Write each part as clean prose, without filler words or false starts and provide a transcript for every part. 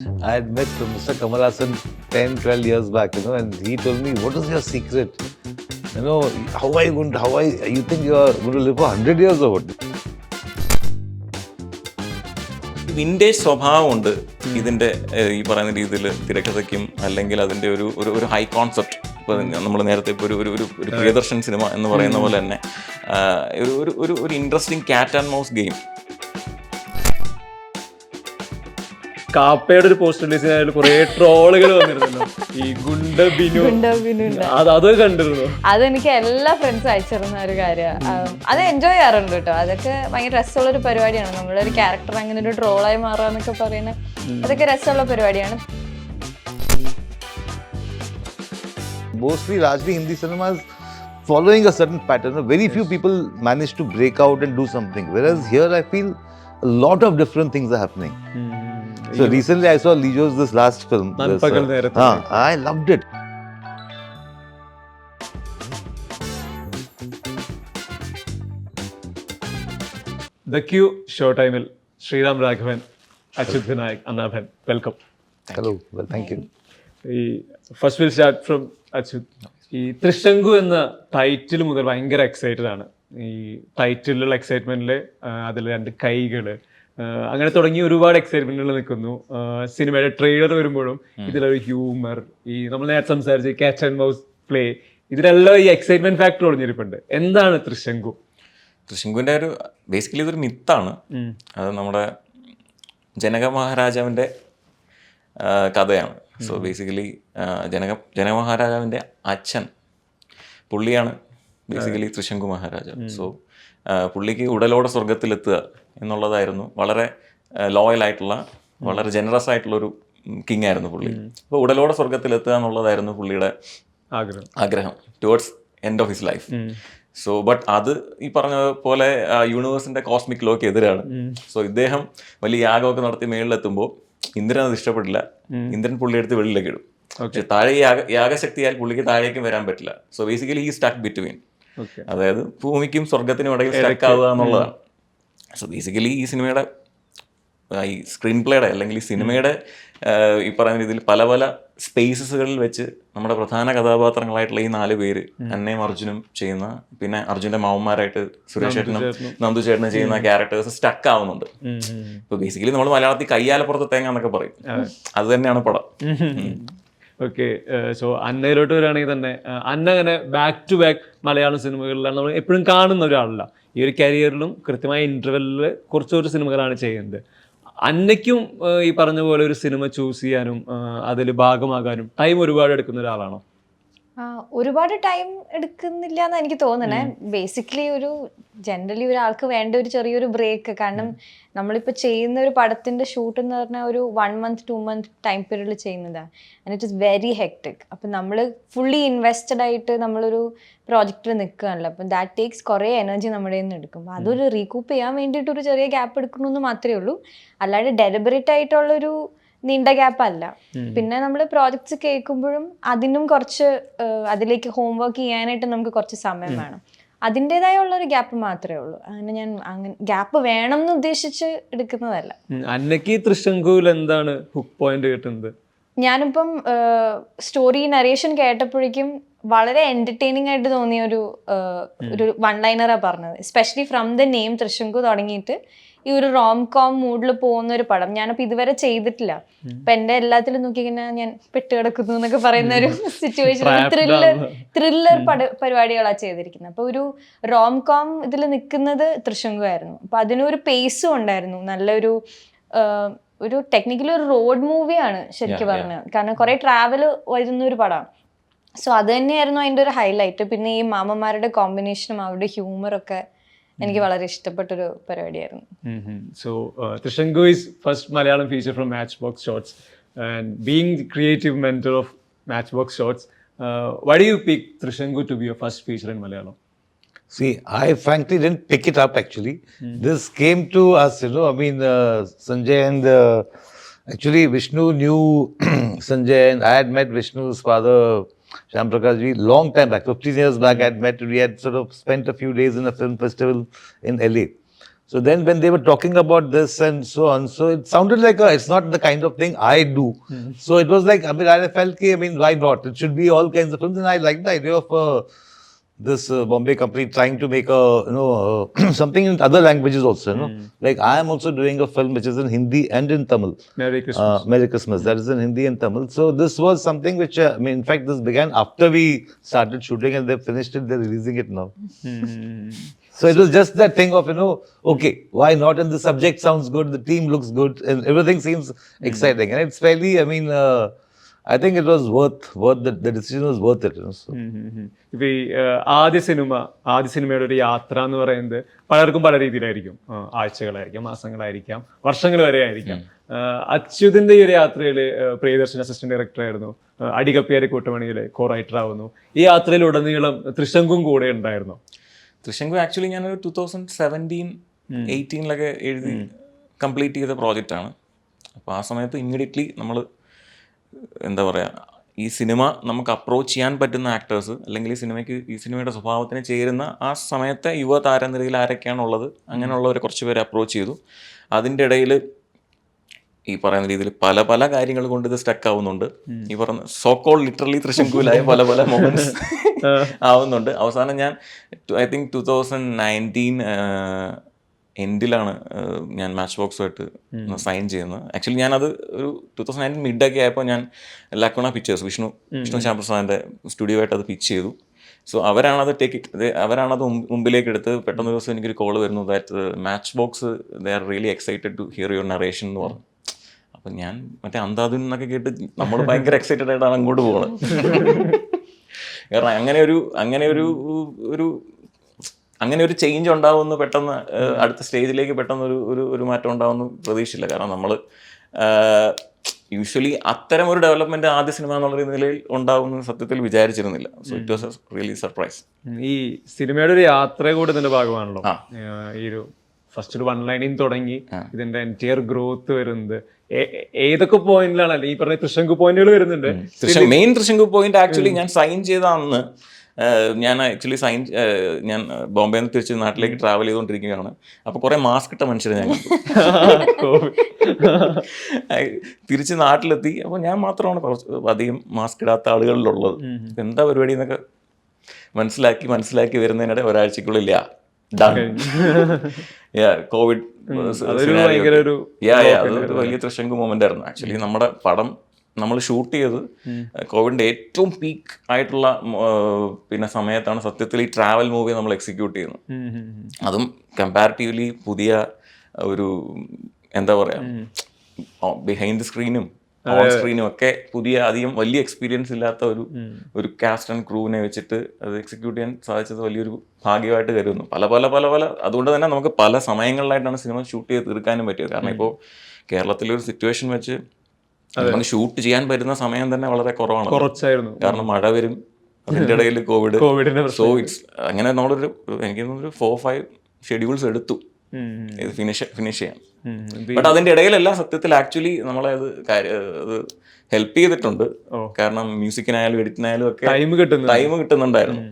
I had met Mr. Kamal Hassan 10, 12 years back, and he told me, what is your secret? How are you going to, you think you are going to live for 100 years or what? Vintage സ്വഭാവമുണ്ട് ഇതിൻ്റെ ഈ പറയുന്ന രീതിയിൽ തിരക്കഥയ്ക്കും അല്ലെങ്കിൽ അതിൻ്റെ ഒരു high concept. ഇപ്പോൾ നമ്മൾ നേരത്തെ ഇപ്പോൾ ഒരു പ്രിയദർശൻ സിനിമ എന്ന് പറയുന്ന പോലെ തന്നെ ഒരു interesting cat and mouse game. കാപ്പയുടെ ഒരു പോസ്റ്റ് റിലീസ് ചെയ്യാൻ കുറെ ട്രോളുകൾ വന്നിരുന്നല്ലോ, ഈ ഗുണ്ട ബിനു അതൊക്കെ കണ്ടിരുന്നു. അതെനിക്ക് എല്ലാ ഫ്രണ്ട്സും അയച്ചിരുന്ന ഒരു കാര്യമാണ്. അത് എൻജോയ് ചെയ്യാറുണ്ട് കേട്ടോ. അതൊക്കെ ഭയങ്കര രസമുള്ള ഒരു പരിപാടിയാണ്. നമ്മളൊരു ക്യാരക്ടർ അങ്ങനെ ഒരു ട്രോളായി മാറാന്നൊക്കെ പറയുന്നത് അതൊക്കെ രസമുള്ള പരിപാടിയാണ്. Largely Hindi cinema is following a certain pattern. Very few people manage to break out and do something, whereas here I feel a lot of different things are happening. So recently I saw Lijo's this last film. I loved it. The Q show time il Sriram Raghavan, Achyuth Vinayak, Annabhan, welcome. Hello, well thank you. First we'll start from Achyuth. ഈ thrishanku എന്ന title മുതൽ ഭയങ്കര excited ആണ്. ഈ ടൈറ്റിലുള്ള എക്സൈറ്റ്മെന്റിൽ അതിൽ രണ്ട് കൈകള് അങ്ങനെ തുടങ്ങി ഒരുപാട് എക്സൈറ്റ്മെന്റുകൾ നിൽക്കുന്നു. സിനിമയുടെ ട്രെയിലർ വരുമ്പോഴും ഇതിലൊരു ഹ്യൂമർ, ഈ നമ്മൾ നേരത്തെ സംസാരിച്ച ക്യാച്ച് ആൻഡ് മൗസ് പ്ലേ, ഇതിലെല്ലാം ഈ എക്സൈറ്റ്മെന്റ് ഫാക്ടർ ഒളിഞ്ഞിരിപ്പുണ്ട്. എന്താണ് thrishanku? തൃശങ്കുവിൻ്റെ ബേസിക്കലി ഇതൊരു മിത്താണ്. അത് നമ്മുടെ ജനക മഹാരാജാവിൻ്റെ കഥയാണ്. സോ ബേസിക്കലി ജനക മഹാരാജാവിൻ്റെ അച്ഛൻ പുള്ളിയാണ് ബേസിക്കലി തൃശങ്കു മഹാരാജാവ്. സോ പുള്ളിക്ക് ഉടലോടെ സ്വർഗത്തിലെത്തുക എന്നുള്ളതായിരുന്നു. വളരെ ലോയൽ ആയിട്ടുള്ള, വളരെ ജനറസ് ആയിട്ടുള്ളൊരു കിങ് ആയിരുന്നു പുള്ളി. അപ്പോൾ ഉടലോടെ സ്വർഗത്തിലെത്തുക എന്നുള്ളതായിരുന്നു പുള്ളിയുടെ ആഗ്രഹം towards end of his life. So but അത് ഈ പറഞ്ഞ പോലെ യൂണിവേഴ്സിന്റെ കോസ്മിക് ലോക്ക് എതിരാണ്. സോ ഇദ്ദേഹം വലിയ യാഗമൊക്കെ നടത്തി മേളിലെത്തുമ്പോൾ ഇന്ദ്രൻ അത് ഇഷ്ടപ്പെട്ടില്ല. ഇന്ദ്രൻ പുള്ളിയെടുത്ത് വെളിയിലേക്ക് ഇടും. പക്ഷെ താഴെ യാഗശക്തിയാൽ പുള്ളിക്ക് താഴേക്കും വരാൻ പറ്റില്ല. സോ ബേസിക്കലി ഈ സ്റ്റക്ക് ബിറ്റ്വീൻ, അതായത് ഭൂമിക്കും സ്വർഗത്തിനും ഇടയിൽ സ്റ്റക്ക് ആവുക എന്നുള്ളതാണ്. സോ ബേസിക്കലി ഈ സിനിമയുടെ ഈ സ്ക്രീൻ പ്ലേയുടെ അല്ലെങ്കിൽ ഈ സിനിമയുടെ ഈ പറയുന്ന രീതിയിൽ പല പല സ്പേസസുകളിൽ വെച്ച് നമ്മുടെ പ്രധാന കഥാപാത്രങ്ങളായിട്ടുള്ള ഈ 4 പേര് അന്നയും അർജുനും ചെയ്യുന്ന, പിന്നെ അർജുന്റെ മാവന്മാരായിട്ട് സുരേഷ് ചേട്ടനും നന്ദു ചേട്ടനും ചെയ്യുന്ന ക്യാരക്ടേഴ്സ് സ്റ്റക്ക് ആവുന്നുണ്ട്. ഇപ്പൊ ബേസിക്കലി നമ്മൾ മലയാളത്തിൽ കയ്യാലപ്പുറത്ത് തേങ്ങ എന്നൊക്കെ പറയും, അത് തന്നെയാണ് പടം. ഓക്കെ, സോ അന്നയിലോട്ട് വരികയാണെങ്കിൽ തന്നെ അന്ന അങ്ങനെ ബാക്ക് ടു ബാക്ക് മലയാളം സിനിമകളിലാണ് നമ്മൾ എപ്പോഴും കാണുന്ന ഒരാളല്ല. ഈ ഒരു കരിയറിലും കൃത്യമായ ഇന്റർവെല്ലിൽ കുറച്ചൊരു സിനിമകളാണ് ചെയ്യുന്നത്. അന്നയ്ക്കും ഈ പറഞ്ഞ പോലെ ഒരു സിനിമ ചൂസ് ചെയ്യാനും അതിൽ ഭാഗമാകാനും ടൈം ഒരുപാട് എടുക്കുന്ന ഒരാളാണോ? ഒരുപാട് ടൈം എടുക്കുന്നില്ല എന്ന് എനിക്ക് തോന്നണേ. ബേസിക്കലി ജനറലി ഒരാൾക്ക് വേണ്ട ഒരു ചെറിയൊരു ബ്രേക്ക്. കാരണം നമ്മളിപ്പോൾ ചെയ്യുന്ന ഒരു പടത്തിന്റെ ഷൂട്ട് എന്ന് പറഞ്ഞാൽ ഒരു 1 month 2 month ടൈം പീരീഡിൽ ചെയ്യുന്നതാണ്. And it is very hectic. അപ്പം നമ്മൾ ഫുള്ളി ഇൻവെസ്റ്റഡ് ആയിട്ട് നമ്മളൊരു പ്രോജക്റ്റിൽ നിൽക്കുകയാണല്ലോ. അപ്പം ദാറ്റ് ടേക്സ് കുറേ എനർജി നമ്മുടെ കയ്യിൽ നിന്ന് എടുക്കും. അതൊരു റീകൂപ്പ് ചെയ്യാൻ വേണ്ടിയിട്ട് ഒരു ചെറിയ ഗ്യാപ്പ് എടുക്കണമെന്ന് മാത്രമേ ഉള്ളൂ. അല്ലാണ്ട് ഡെലിബറേറ്റ് ആയിട്ടുള്ളൊരു നീണ്ട ഗ്യാപ്പ് അല്ല. പിന്നെ നമ്മൾ പ്രോജക്ട്സ് കേൾക്കുമ്പോഴും അതിനും കുറച്ച് അതിലേക്ക് ഹോംവർക്ക് ചെയ്യാനായിട്ട് നമുക്ക് കുറച്ച് സമയം വേണം. അതിൻ്റെതായ ഉള്ളൊരു ഗ്യാപ്പ് മാത്രമേ ഉള്ളൂ. അങ്ങനെ ഞാൻ അങ്ങനെ ഗ്യാപ്പ് വേണം എന്ന് ഉദ്ദേശിച്ച് എടുക്കുന്നതല്ല. അന്നയ്ക്ക് thrishankuവിൽ എന്താണ് ഹുക്ക് പോയിന്റ് കിട്ടുന്നത്? ഞാനിപ്പം സ്റ്റോറി നരേഷൻ കേട്ടപ്പോഴേക്കും വളരെ എന്റർടൈനിങ് ആയിട്ട് തോന്നിയ ഒരു 1 ലൈനറാണ് പറഞ്ഞത്. Especially from the name thrishanku തുടങ്ങിയിട്ട് ഈ ഒരു റോം കോം മൂഡിൽ പോകുന്ന ഒരു പടം ഞാനപ്പോൾ ഇതുവരെ ചെയ്തിട്ടില്ല. അപ്പൊ എന്റെ എല്ലാത്തിലും നോക്കിക്കഴിഞ്ഞാൽ ഞാൻ പെട്ടുകിടക്കുന്നു എന്നൊക്കെ പറയുന്ന ഒരു സിറ്റുവേഷൻ, ത്രില്ലർ പരിപാടികളാണ് ചെയ്തിരിക്കുന്നത്. അപ്പൊ ഒരു റോം കോം ഇതിൽ നിൽക്കുന്നത് thrishanku ആയിരുന്നു. അപ്പൊ അതിനൊരു പേസും ഉണ്ടായിരുന്നു. നല്ലൊരു ടെക്നിക്കലി ഒരു റോഡ് മൂവിയാണ് ശരിക്കും പറഞ്ഞത്. കാരണം കുറെ ട്രാവൽ വരുന്ന ഒരു പടമാണ്. സോ അത് തന്നെയായിരുന്നു അതിൻ്റെ ഒരു ഹൈലൈറ്റ്. പിന്നെ ഈ മാമന്മാരുടെ കോമ്പിനേഷനും അവരുടെ ഹ്യൂമറൊക്കെ എനിക്ക് വളരെ ഇഷ്ടപ്പെട്ടൊരു പരിപാടിയായിരുന്നു. So thrishanku is first Malayalam feature from Matchbox Shots, and being the creative mentor of Matchbox Shots, why do you pick thrishanku to be your first feature in Malayalam? See, I frankly didn't pick it up actually. This came to us, Sanjay and actually Vishnu knew Sanjay, and I had met Vishnu's father, Shyam Prakash ji, long time back, 15 years back. I had met, we had sort of spent a few days in a film festival in LA. So then when they were talking about this and so on, so it sounded like it's not the kind of thing I do. So it was like, I mean, I felt, I mean, why not? It should be all kinds of films. And I like the idea of this Bombay company trying to make something in other languages also, Like I am also doing a film which is in Hindi and in Tamil. Merry Christmas. Merry Christmas. That is in Hindi and Tamil. So this was something which, I mean, in fact, this began after we started shooting and they finished it, they're releasing it now. So it was just that thing of, okay, why not? And the subject sounds good, the team looks good, and everything seems exciting. And it's fairly, I mean, I think it was worth the decision was worth it. So. ഇപ്പൊ ഈ ആദ്യ സിനിമയുടെ ഒരു യാത്ര എന്ന് പറയുന്നത് പലർക്കും പല രീതിയിലായിരിക്കും. ആഴ്ചകളായിരിക്കാം, മാസങ്ങളായിരിക്കാം, വർഷങ്ങൾ വരെ ആയിരിക്കാം. അച്യുതിന്റെ ഈ ഒരു യാത്രയിൽ പ്രിയദർശൻ അസിസ്റ്റന്റ് ഡയറക്ടർ ആയിരുന്നു, അടികപ്പിയാരി കൂട്ടമണിയിലെ കോ റൈറ്റർ ആവുന്നു. ഈ യാത്രയിൽ ഉടനീളം തൃശങ്കും കൂടെ ഉണ്ടായിരുന്നു. തൃശങ്കു ആക്ച്വലി ഞാനൊരു 2017-18 എഴുതി കംപ്ലീറ്റ് ചെയ്ത പ്രോജക്റ്റാണ്. അപ്പോൾ ആ സമയത്ത് ഇമ്മീഡിയറ്റ്ലി നമ്മൾ എന്താ പറയുക, ഈ സിനിമ നമുക്ക് അപ്രോച്ച് ചെയ്യാൻ പറ്റുന്ന ആക്ടേഴ്സ് അല്ലെങ്കിൽ ഈ സിനിമയുടെ സ്വഭാവത്തിന് ചേരുന്ന ആ സമയത്തെ യുവ താരനിരയിൽ ആരൊക്കെയാണുള്ളത് അങ്ങനെയുള്ളവരെ കുറച്ച് പേരെ അപ്രോച്ച് ചെയ്തു. അതിൻ്റെ ഇടയിൽ ഈ പറയുന്ന രീതിയിൽ പല പല കാര്യങ്ങൾ കൊണ്ട് ഇത് സ്റ്റക്ക് ആവുന്നുണ്ട്. ഈ പറഞ്ഞ സോക്കോൾ ലിറ്ററലി തൃശങ്കൂലായ പല പല മൊമെന്റ്സ് ആവുന്നുണ്ട്. അവസാനം ഞാൻ ഐ തിങ്ക് 2019 എൻഡിലാണ് ഞാൻ മാച്ച് ബോക്സുമായിട്ട് സൈൻ ചെയ്യുന്നത്. ആക്ച്വലി ഞാനത് ഒരു 2019 മിഡൊക്കെ ആയപ്പോൾ ഞാൻ ലക്വണ പിക്ചേഴ്സ് വിഷ്ണു ശ്യാമപ്രസാദിൻ്റെ സ്റ്റുഡിയോ ആയിട്ട് അത് പിച്ച് ചെയ്തു. സോ അവരാണത് മുമ്പിലേക്ക് എടുത്ത് പെട്ടെന്ന് ദിവസം എനിക്കൊരു കോൾ വരുന്നു, that match box they are really excited to hear your narration എന്ന് പറഞ്ഞു. അപ്പം ഞാൻ മറ്റേ അന്താധുൻ എന്നൊക്കെ കേട്ട് നമ്മൾ ഭയങ്കര എക്സൈറ്റഡ് ആയിട്ടാണ് അങ്ങോട്ട് പോകുന്നത്. കാരണം അങ്ങനെ ഒരു ചേഞ്ച് ഉണ്ടാവുമെന്ന് പെട്ടെന്ന് അടുത്ത സ്റ്റേജിലേക്ക് പെട്ടെന്ന് ഒരു മാറ്റം ഉണ്ടാവുമെന്ന് പ്രതീക്ഷിച്ചില്ല. കാരണം നമ്മൾ യൂഷ്വലി അത്തരം ഒരു ഡെവലപ്മെന്റ് ആദ്യ സിനിമ എന്നുള്ള നിലയിൽ ഉണ്ടാവുമെന്ന് സത്യത്തിൽ വിചാരിച്ചിരുന്നില്ല. So it was really surprise. ഈ സിനിമയുടെ ഒരു യാത്ര കൂടെ ഇതിന്റെ ഭാഗമാണല്ലോ. ഈ ഒരു ഫസ്റ്റ് ഒരു വൺ ലൈനിൽ തുടങ്ങി ഇതിന്റെ എൻറ്റയർ ഗ്രോത്ത് വരുന്നത് ഏതൊക്കെ പോയിന്റിലാണ്? അല്ലെങ്കിൽ ഈ പറഞ്ഞ തൃശങ്കു പോയിന്റുകൾ വരുന്നുണ്ട്. മെയിൻ തൃശങ്കു പോയിന്റ് ആക്ച്വലി ഞാൻ സൈൻ ചെയ്ത അന്ന് ഞാൻ ബോംബെയിൽ നിന്ന് തിരിച്ച് നാട്ടിലേക്ക് ട്രാവൽ ചെയ്തുകൊണ്ടിരിക്കുകയാണ്. അപ്പോൾ കുറേ മാസ്ക് ഇട്ട മനുഷ്യരെ ഞാൻ തിരിച്ച് നാട്ടിലെത്തി. അപ്പോൾ ഞാൻ മാത്രമാണ് കുറച്ച് അധികം മാസ്ക് ഇടാത്ത ആളുകളിലുള്ളത്. എന്താ പരിപാടി എന്നൊക്കെ മനസ്സിലാക്കി വരുന്നതിനിടെ ഒരാഴ്ചക്കുള്ളില്ല കോവിഡ്. അതൊരു വലിയ തൃശങ്കു മൊമെന്റ് ആയിരുന്നു. ആക്ച്വലി നമ്മുടെ പടം നമ്മൾ ഷൂട്ട് ചെയ്ത് കോവിഡിൻ്റെ ഏറ്റവും പീക്ക് ആയിട്ടുള്ള സമയത്താണ് സത്യത്തിൽ ഈ ട്രാവൽ മൂവി നമ്മൾ എക്സിക്യൂട്ട് ചെയ്യുന്നത്. അതും കമ്പാരിറ്റീവ്ലി പുതിയ ഒരു എന്താ പറയുക, ബിഹൈൻഡ് ദി സ്ക്രീനും ഓൺ സ്ക്രീനും ഒക്കെ പുതിയ അധികം വലിയ എക്സ്പീരിയൻസ് ഇല്ലാത്ത ഒരു കാസ്റ്റ് ആൻഡ് ക്രൂവിനെ വെച്ചിട്ട് അത് എക്സിക്യൂട്ട് ചെയ്യാൻ സാധിച്ചത് വലിയൊരു ഭാഗ്യമായിട്ട് കരുതുന്നു. പല അതുകൊണ്ട് തന്നെ നമുക്ക് പല സമയങ്ങളിലായിട്ടാണ് സിനിമ ഷൂട്ട് ചെയ്ത് തീർക്കാനും പറ്റിയത്. കാരണം ഇപ്പോൾ കേരളത്തിലൊരു സിറ്റുവേഷൻ വെച്ച് നമുക്ക് ഷൂട്ട് ചെയ്യാൻ പറ്റുന്ന സമയം തന്നെ വളരെ കുറവാണ്. കാരണം മഴ വരും, അതിൻ്റെ ഇടയിൽ കോവിഡ്. സോ ഇറ്റ്സ് അങ്ങനെ നമ്മളൊരു എനിക്ക് തോന്നുന്നൊരു 4-5 ഷെഡ്യൂൾസ് എടുത്തു ഇത് ഫിനിഷ് ചെയ്യാൻ. ബട്ട് അതിൻ്റെ ഇടയിലെല്ലാം സത്യത്തിൽ ആക്ച്വലി നമ്മളെ അത് ഹെൽപ്പ് ചെയ്തിട്ടുണ്ട്. കാരണം മ്യൂസിക്കിനായാലും എഡിറ്റിനായാലും ഒക്കെ ടൈം കിട്ടുന്നുണ്ടായിരുന്നു.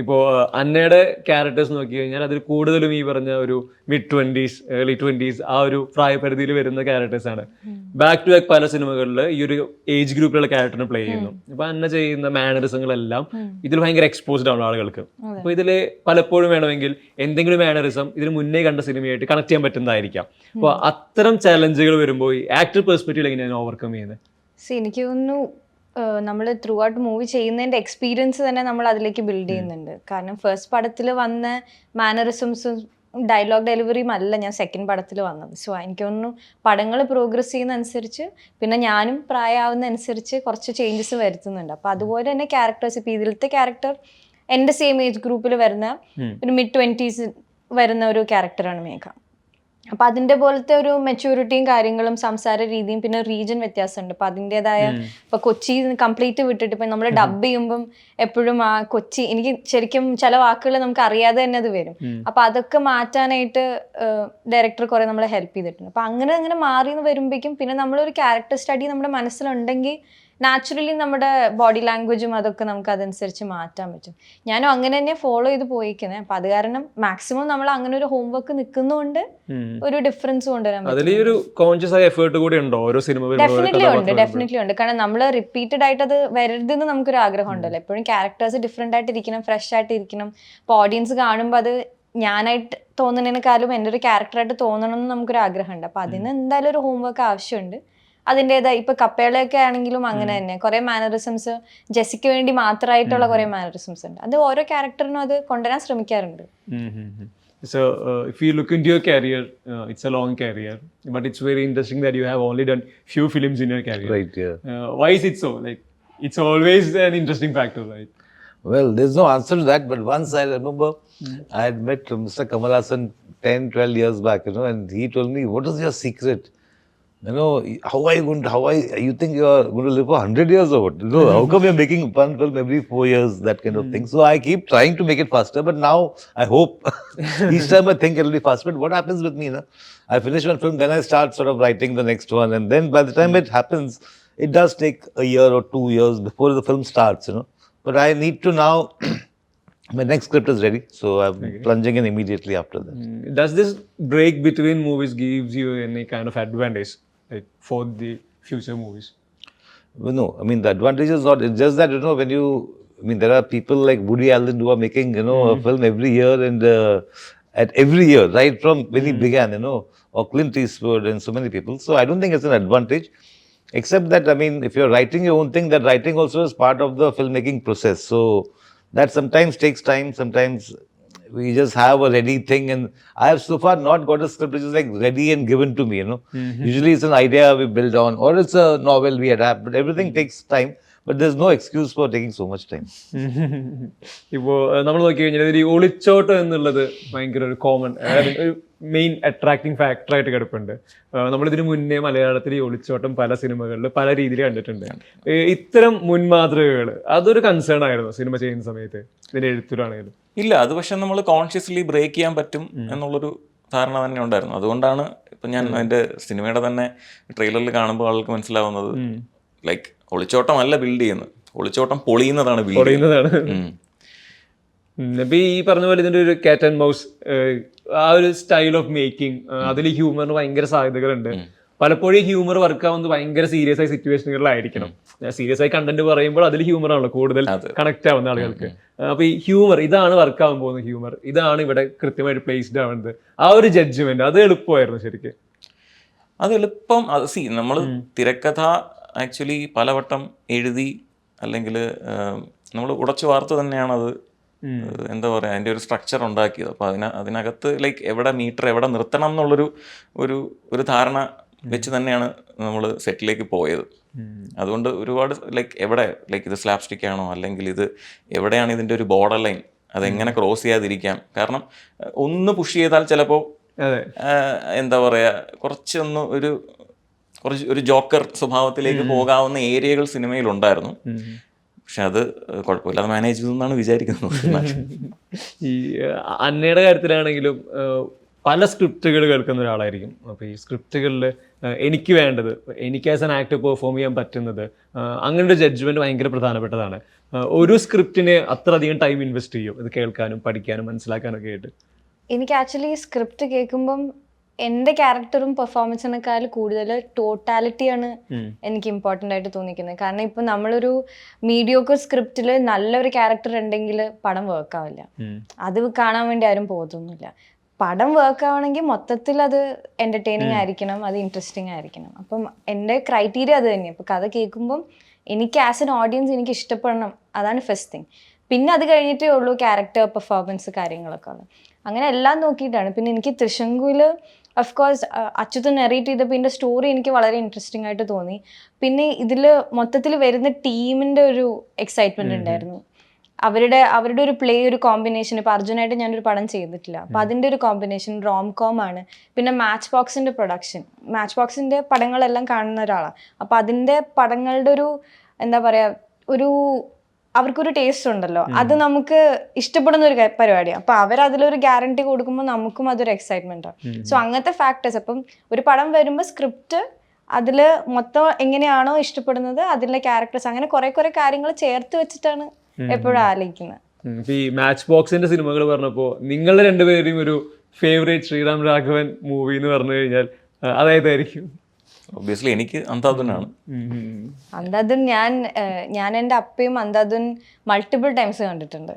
ഇപ്പോൾ അന്നയുടെ ക്യാരക്ടേഴ്സ് നോക്കി കഴിഞ്ഞാൽ അതിൽ കൂടുതലും ഈ പറഞ്ഞ ഒരു mid-20s, early 20s ആ ഒരു പ്രായപരിധിയിൽ വരുന്ന ക്യാരക്ടേഴ്സാണ്. ബാക്ക് ടു ബാക്ക് പല സിനിമകളിൽ ഈ ഒരു ഏജ് ഗ്രൂപ്പിലുള്ള ക്യാരക്ടറിനെ പ്ലേ ചെയ്യുന്നു. അപ്പൊ അന്ന ചെയ്യുന്ന മാനറിസങ്ങളെല്ലാം ഇതിൽ ഭയങ്കര എക്സ്പോസ്ഡ് ആണ് ആളുകൾക്ക്. അപ്പൊ ഇതിൽ പലപ്പോഴും വേണമെങ്കിൽ എന്തെങ്കിലും മാനറിസം ഇതിന് മുന്നേ കണ്ട സിനിമയായിട്ട് കണക്ട് ചെയ്യാൻ പറ്റുന്നതായിരിക്കാം. അപ്പോൾ അത്തരം ചാലഞ്ചുകൾ വരുമ്പോൾ ഈ ആക്ടർ പെർസ്പെക്റ്റീവിൽ എങ്ങനെയാണ് ഓവർകം ചെയ്യുന്നത്? എനിക്ക് തോന്നുന്നു നമ്മൾ ത്രൂ ഔട്ട് മൂവി ചെയ്യുന്നതിൻ്റെ എക്സ്പീരിയൻസ് തന്നെ നമ്മൾ അതിലേക്ക് ബിൽഡ് ചെയ്യുന്നുണ്ട്. കാരണം ഫസ്റ്റ് പടത്തിൽ വന്ന മാനറിസംസും ഡയലോഗ് ഡെലിവറിയും അല്ല ഞാൻ സെക്കൻഡ് പടത്തിൽ വന്നത്. സോ എനിക്ക് തോന്നുന്നു പടങ്ങൾ പ്രോഗ്രസ് ചെയ്യുന്ന അനുസരിച്ച് പിന്നെ ഞാനും പ്രായമാവുന്ന അനുസരിച്ച് കുറച്ച് ചേഞ്ചസ് വരുത്തുന്നുണ്ട്. അപ്പോൾ അതുപോലെ തന്നെ ക്യാരക്ടേഴ്സ്, ഇപ്പോൾ ഇതിലത്തെ ക്യാരക്ടർ എൻ്റെ സെയിം ഏജ് ഗ്രൂപ്പിൽ വരുന്ന ഒരു mid-20s വരുന്ന ഒരു ക്യാരക്ടറാണ് മേഘ. അപ്പം അതിൻ്റെ പോലത്തെ ഒരു മെച്യൂരിറ്റിയും കാര്യങ്ങളും സംസാര രീതിയും പിന്നെ റീജിയൻ വ്യത്യാസമുണ്ട്. അപ്പം അതിൻ്റെതായ ഇപ്പം കൊച്ചി കംപ്ലീറ്റ് വിട്ടിട്ട് ഇപ്പം നമ്മൾ ഡബ് ചെയ്യുമ്പം എപ്പോഴും ആ കൊച്ചി എനിക്ക് ശരിക്കും ചില വാക്കുകൾ നമുക്ക് അറിയാതെ തന്നെ അത് വരും. അപ്പം അതൊക്കെ മാറ്റാനായിട്ട് ഡയറക്ടർ കുറേ നമ്മളെ ഹെൽപ്പ് ചെയ്തിട്ടുണ്ട്. അപ്പം അങ്ങനെ മാറി വരുമ്പോഴേക്കും പിന്നെ നമ്മളൊരു ക്യാരക്ടർ സ്റ്റഡി നമ്മുടെ മനസ്സിലുണ്ടെങ്കിൽ നാച്ചുറലി നമ്മുടെ ബോഡി ലാംഗ്വേജും അതൊക്കെ നമുക്ക് അതനുസരിച്ച് മാറ്റാൻ പറ്റും. ഞാനും അങ്ങനെ തന്നെ ഫോളോ ചെയ്ത് പോയിക്കുന്നത്. അപ്പൊ അത് കാരണം മാക്സിമം നമ്മൾ അങ്ങനെ ഒരു ഹോംവർക്ക് നിൽക്കുന്നതുകൊണ്ട് ഒരു ഡിഫറൻസ് കൊണ്ടുവരാൻ ഡെഫിനറ്റ്ലി ഉണ്ട്. കാരണം നമ്മൾ റിപ്പീറ്റഡ് ആയിട്ട് അത് വരരുതെന്ന് നമുക്കൊരു ആഗ്രഹം ഉണ്ടല്ലോ. എപ്പോഴും ക്യാരക്ടേഴ്സ് ഡിഫറെന്റ് ആയിട്ട് ഇരിക്കണം, ഫ്രഷ് ആയിട്ട് ഇരിക്കണം. അപ്പോൾ ഓഡിയൻസ് കാണുമ്പോൾ അത് ഞാനായിട്ട് തോന്നുന്നതിനേക്കാളും എൻ്റെ ഒരു ക്യാരക്ടറായിട്ട് തോന്നണം എന്ന് നമുക്കൊരു ആഗ്രഹമുണ്ട്. അപ്പൊ അതിന് എന്തായാലും ഒരു ഹോംവർക്ക് ആവശ്യമുണ്ട്. അതിൻ്റെതായ ഇപ്പൊ കപ്പേളയൊക്കെ ആണെങ്കിലും അങ്ങനെ തന്നെ കുറെ മാനറിസംസ് ജെസ്സിക്ക് വേണ്ടി മാത്രമായിട്ടുള്ള കുറെ മാനറിസംസ് ഉണ്ട്. അത് ഓരോ ക്യാരക്ടറിനും അത് കൊണ്ടുവരാൻ ശ്രമിക്കാറുണ്ട്. So if you look into your career, it's a long career, but it's very interesting that you have only done few films in your career. Right, yeah. Why is it so? Like, it's always an interesting factor, right? Well, there's no answer to that, but once I remember I had met Mr. Kamal Hassan 10-12 years back, and he told me, what is your secret? How you think you are going to live for 100 years or what? How come you're making one film every 4 years, that kind of thing. So I keep trying to make it faster, but now I hope each time I think it'll be faster. But what happens with me, I finish one film, then I start sort of writing the next one, and then by the time it happens, it does take a year or 2 years before the film starts, But I need to now, my next script is ready, so I'm plunging in immediately after that. Does this break between movies gives you any kind of advantage, like for the future movies? Well, no, I mean the advantage is not. It's just that when you, there are people like Woody Allen who are making a film every year and at every year, right from when he began, or Clint Eastwood and so many people. So I don't think it's an advantage. Except that, if you're writing your own thing, that writing also is part of the filmmaking process. So that sometimes takes time. Sometimes we just have a ready thing. And I have so far not got a script which is like ready and given to me, Usually it's an idea we build on, or it's a novel we adapt. But everything takes time. But there's no excuse for taking so much time. ഇപ്പോൾ നമ്മൾ നോക്കി കഴിഞ്ഞാൽ ഈ ഒളിച്ചോട്ടം എന്നുള്ളത് ഭയങ്കര ഒരു common main attracting ഫാക്ടറായിട്ട് കിടപ്പുണ്ട്. നമ്മളിതിനു മുന്നേ മലയാളത്തിൽ ഈ ഒളിച്ചോട്ടം പല സിനിമകളിൽ പല രീതിയിൽ കണ്ടിട്ടുണ്ട്. ഇത്തരം മുൻമാതൃകകൾ അതൊരു കൺസേൺ ആയിരുന്നു സിനിമ ചെയ്യുന്ന സമയത്ത്, ഇതിന്റെ എഴുത്തിലാണെങ്കിലും? ഇല്ല, അത് പക്ഷെ നമ്മൾ കോൺഷ്യസ്ലി ബ്രേക്ക് ചെയ്യാൻ പറ്റും എന്നുള്ളൊരു ധാരണ തന്നെ ഉണ്ടായിരുന്നു. അതുകൊണ്ടാണ് ഇപ്പം ഞാൻ അതിൻ്റെ സിനിമയുടെ തന്നെ ട്രെയിലറിൽ കാണുമ്പോൾ ആൾക്ക് മനസ്സിലാവുന്നത് ലൈക്ക് ഒളിച്ചോട്ടം അല്ല ബിൽഡ് ചെയ്യുന്നത്, ഒളിച്ചോട്ടം പൊളിയുന്നതാണ് ബിൽഡ് ചെയ്യുന്നത്. അപ്പൊ ഈ പറഞ്ഞ പോലെ ഇതിന്റെ ഒരു കാറ്റ് ആൻഡ് മൗസ് ആ ഒരു സ്റ്റൈൽ ഓഫ് മേക്കിംഗ്, അതിൽ ഹ്യൂമറിന് ഭയങ്കര സാധ്യതകളുണ്ട്. പലപ്പോഴും ഹ്യൂമർ വർക്ക് ആവുന്നത് ഭയങ്കര സീരിയസ് ആയ സിറ്റുവേഷനുകളിലായിരിക്കണം. സീരിയസ് ആയി കണ്ടന്റ് പറയുമ്പോൾ അതിൽ ഹ്യൂമർ ആണല്ലോ കൂടുതൽ കണക്ട് ആവുന്ന ആളുകൾക്ക്. അപ്പൊ ഈ ഹ്യൂമർ ഇതാണ് വർക്ക് ആവാൻ പോകുന്ന ഹ്യൂമർ, ഇതാണ് ഇവിടെ കൃത്യമായിട്ട് പ്ലേസ്ഡ് ആവുന്നത്. ആ ഒരു ജഡ്ജ്മെന്റ് അത് എളുപ്പമായിരുന്നു ശരിക്കും? അത് എളുപ്പം. അത് നമ്മൾ തിരക്കഥ ആക്ച്വലി പലവട്ടം എഴുതി അല്ലെങ്കിൽ നമ്മൾ ഉടച്ചു വാർത്ത് തന്നെയാണത് എന്താ പറയുക അതിൻ്റെ ഒരു സ്ട്രക്ചർ ഉണ്ടാക്കിയത്. അപ്പോൾ അതിനകത്ത് ലൈക്ക് എവിടെ മീറ്റർ എവിടെ നിർത്തണം എന്നുള്ളൊരു ഒരു ധാരണ വെച്ച് തന്നെയാണ് നമ്മൾ സെറ്റിലേക്ക് പോയത്. അതുകൊണ്ട് ഒരുപാട് എവിടെ ഇത് സ്ലാബ് സ്റ്റിക്ക് ആണോ അല്ലെങ്കിൽ ഇത് എവിടെയാണ് ഇതിൻ്റെ ഒരു ബോർഡർ ലൈൻ, അതെങ്ങനെ ക്രോസ് ചെയ്യാതിരിക്കാം. കാരണം ഒന്ന് പുഷ് ചെയ്താൽ ചിലപ്പോൾ എന്താ പറയുക കുറച്ചൊന്ന് ഒരു ജോക്കർ സ്വഭാവത്തിലേക്ക് പോകാവുന്ന ഏരിയകൾ സിനിമയിലുണ്ടായിരുന്നു. പക്ഷെ അത് കുഴപ്പമില്ലാതെ മാനേജ് ചെയ്തെന്നാണ് വിചാരിക്കുന്നത്. ഈ അന്നയുടെ കാര്യത്തിലാണെങ്കിലും പല സ്ക്രിപ്റ്റുകൾ കേൾക്കുന്ന ഒരാളായിരിക്കും. അപ്പോൾ ഈ സ്ക്രിപ്റ്റുകളിൽ എനിക്ക് വേണ്ടത്, എനിക്ക് ആസ് ആൻ ആക്ടർ പെർഫോം ചെയ്യാൻ പറ്റുന്നത്, അങ്ങനെ ഒരു ജഡ്ജ്മെന്റ് ഭയങ്കര പ്രധാനപ്പെട്ടതാണ്. ഒരു സ്ക്രിപ്റ്റിന് അത്ര അധികം ടൈം ഇൻവെസ്റ്റ് ചെയ്യും ഇത് കേൾക്കാനും പഠിക്കാനും മനസ്സിലാക്കാനൊക്കെ ആയിട്ട്? എനിക്ക് ആക്ച്വലി സ്ക്രിപ്റ്റ് കേൾക്കുമ്പം എൻ്റെ ക്യാരക്ടറും പെർഫോമൻസിനേക്കാൾ കൂടുതൽ ടോട്ടാലിറ്റിയാണ് എനിക്ക് ഇമ്പോർട്ടൻ്റ് ആയിട്ട് തോന്നിക്കുന്നത്. കാരണം ഇപ്പം നമ്മളൊരു മീഡിയോക്കർ സ്ക്രിപ്റ്റിൽ നല്ലൊരു ക്യാരക്ടർ ഉണ്ടെങ്കിൽ പടം വർക്കാവില്ല. അത് കാണാൻ വേണ്ടി ആരും പോകത്തൊന്നുമില്ല. പടം വർക്ക് ആവണമെങ്കിൽ മൊത്തത്തിൽ അത് എൻ്റർടൈനിങ് ആയിരിക്കണം, അത് ഇൻട്രസ്റ്റിംഗ് ആയിരിക്കണം. അപ്പം എൻ്റെ ക്രൈറ്റീരിയ അത് തന്നെയാണ്. ഇപ്പോൾ കഥ കേൾക്കുമ്പം എനിക്ക് ആസ് എൻ ഓഡിയൻസ് എനിക്ക് ഇഷ്ടപ്പെടണം, അതാണ് ഫസ്റ്റ് തിങ്. പിന്നെ അത് കഴിഞ്ഞിട്ടേ ഉള്ളൂ ക്യാരക്ടർ പെർഫോമൻസ് കാര്യങ്ങളൊക്കെ ഉള്ളത്. അങ്ങനെ എല്ലാം നോക്കിയിട്ടാണ്. പിന്നെ എനിക്ക് തൃശങ്കുവിൽ അഫ്കോഴ്സ് അച്യുത് നെറേറ്റ് ചെയ്തപ്പോൾ ഇതിൻ്റെ സ്റ്റോറി എനിക്ക് വളരെ ഇൻട്രസ്റ്റിംഗ് ആയിട്ട് തോന്നി. പിന്നെ ഇതിൽ മൊത്തത്തിൽ വരുന്ന ടീമിൻ്റെ ഒരു എക്സൈറ്റ്മെൻറ്റ് ഉണ്ടായിരുന്നു. അവരുടെ ഒരു പ്ലേ, ഒരു കോമ്പിനേഷൻ. ഇപ്പോൾ അർജുനായിട്ട് ഞാനൊരു പടം ചെയ്തിട്ടില്ല, അപ്പോൾ അതിൻ്റെ ഒരു കോമ്പിനേഷൻ റോം കോം ആണ്. പിന്നെ മാച്ച് ബോക്സിൻ്റെ പ്രൊഡക്ഷൻ, മാച്ച് ബോക്സിൻ്റെ പടങ്ങളെല്ലാം കാണുന്ന ഒരാളാണ്. അപ്പോൾ അതിൻ്റെ പടങ്ങളുടെ ഒരു എന്താ പറയുക, അവർക്കൊരു ടേസ്റ്റ് ഉണ്ടല്ലോ, അത് നമുക്ക് ഇഷ്ടപ്പെടുന്ന ഒരു പരിപാടിയാണ്. അപ്പോൾ അവരതിലൊരു ഗ്യാരണ്ടി കൊടുക്കുമ്പോൾ നമുക്കും അതൊരു എക്സൈറ്റ്മെൻറ്റാണ്. സോ അങ്ങനത്തെ ഫാക്ടേഴ്സ്. അപ്പം ഒരു പടം വരുമ്പോൾ സ്ക്രിപ്റ്റ് അതിൽ മൊത്തം എങ്ങനെയാണോ ഇഷ്ടപ്പെടുന്നത് അതിലെ ക്യാരക്ടേഴ്സ് അങ്ങനെ കുറെ കാര്യങ്ങൾ ചേർത്ത് വെച്ചിട്ടാണ് എപ്പോഴും ആലോചിക്കുന്നത്. ഈ മാച്ച് ബോക്സിന്റെ സിനിമകൾ പറഞ്ഞപ്പോൾ നിങ്ങളുടെ രണ്ടുപേരുടെയും ഒരു ഫേവറേറ്റ് ശ്രീറാം രാഘവൻ മൂവി എന്ന് പറഞ്ഞു കഴിഞ്ഞാൽ അതായതായിരിക്കും? ഒബ്വിയസ്ലി എനിക്ക് അന്ധാധുനാണ്. അന്ധാധുൻ ഞാൻ എൻ്റെ അപ്പയും അന്ധാധുൻ മൾട്ടിപ്പിൾ ടൈംസ് കണ്ടിട്ടുണ്ട്.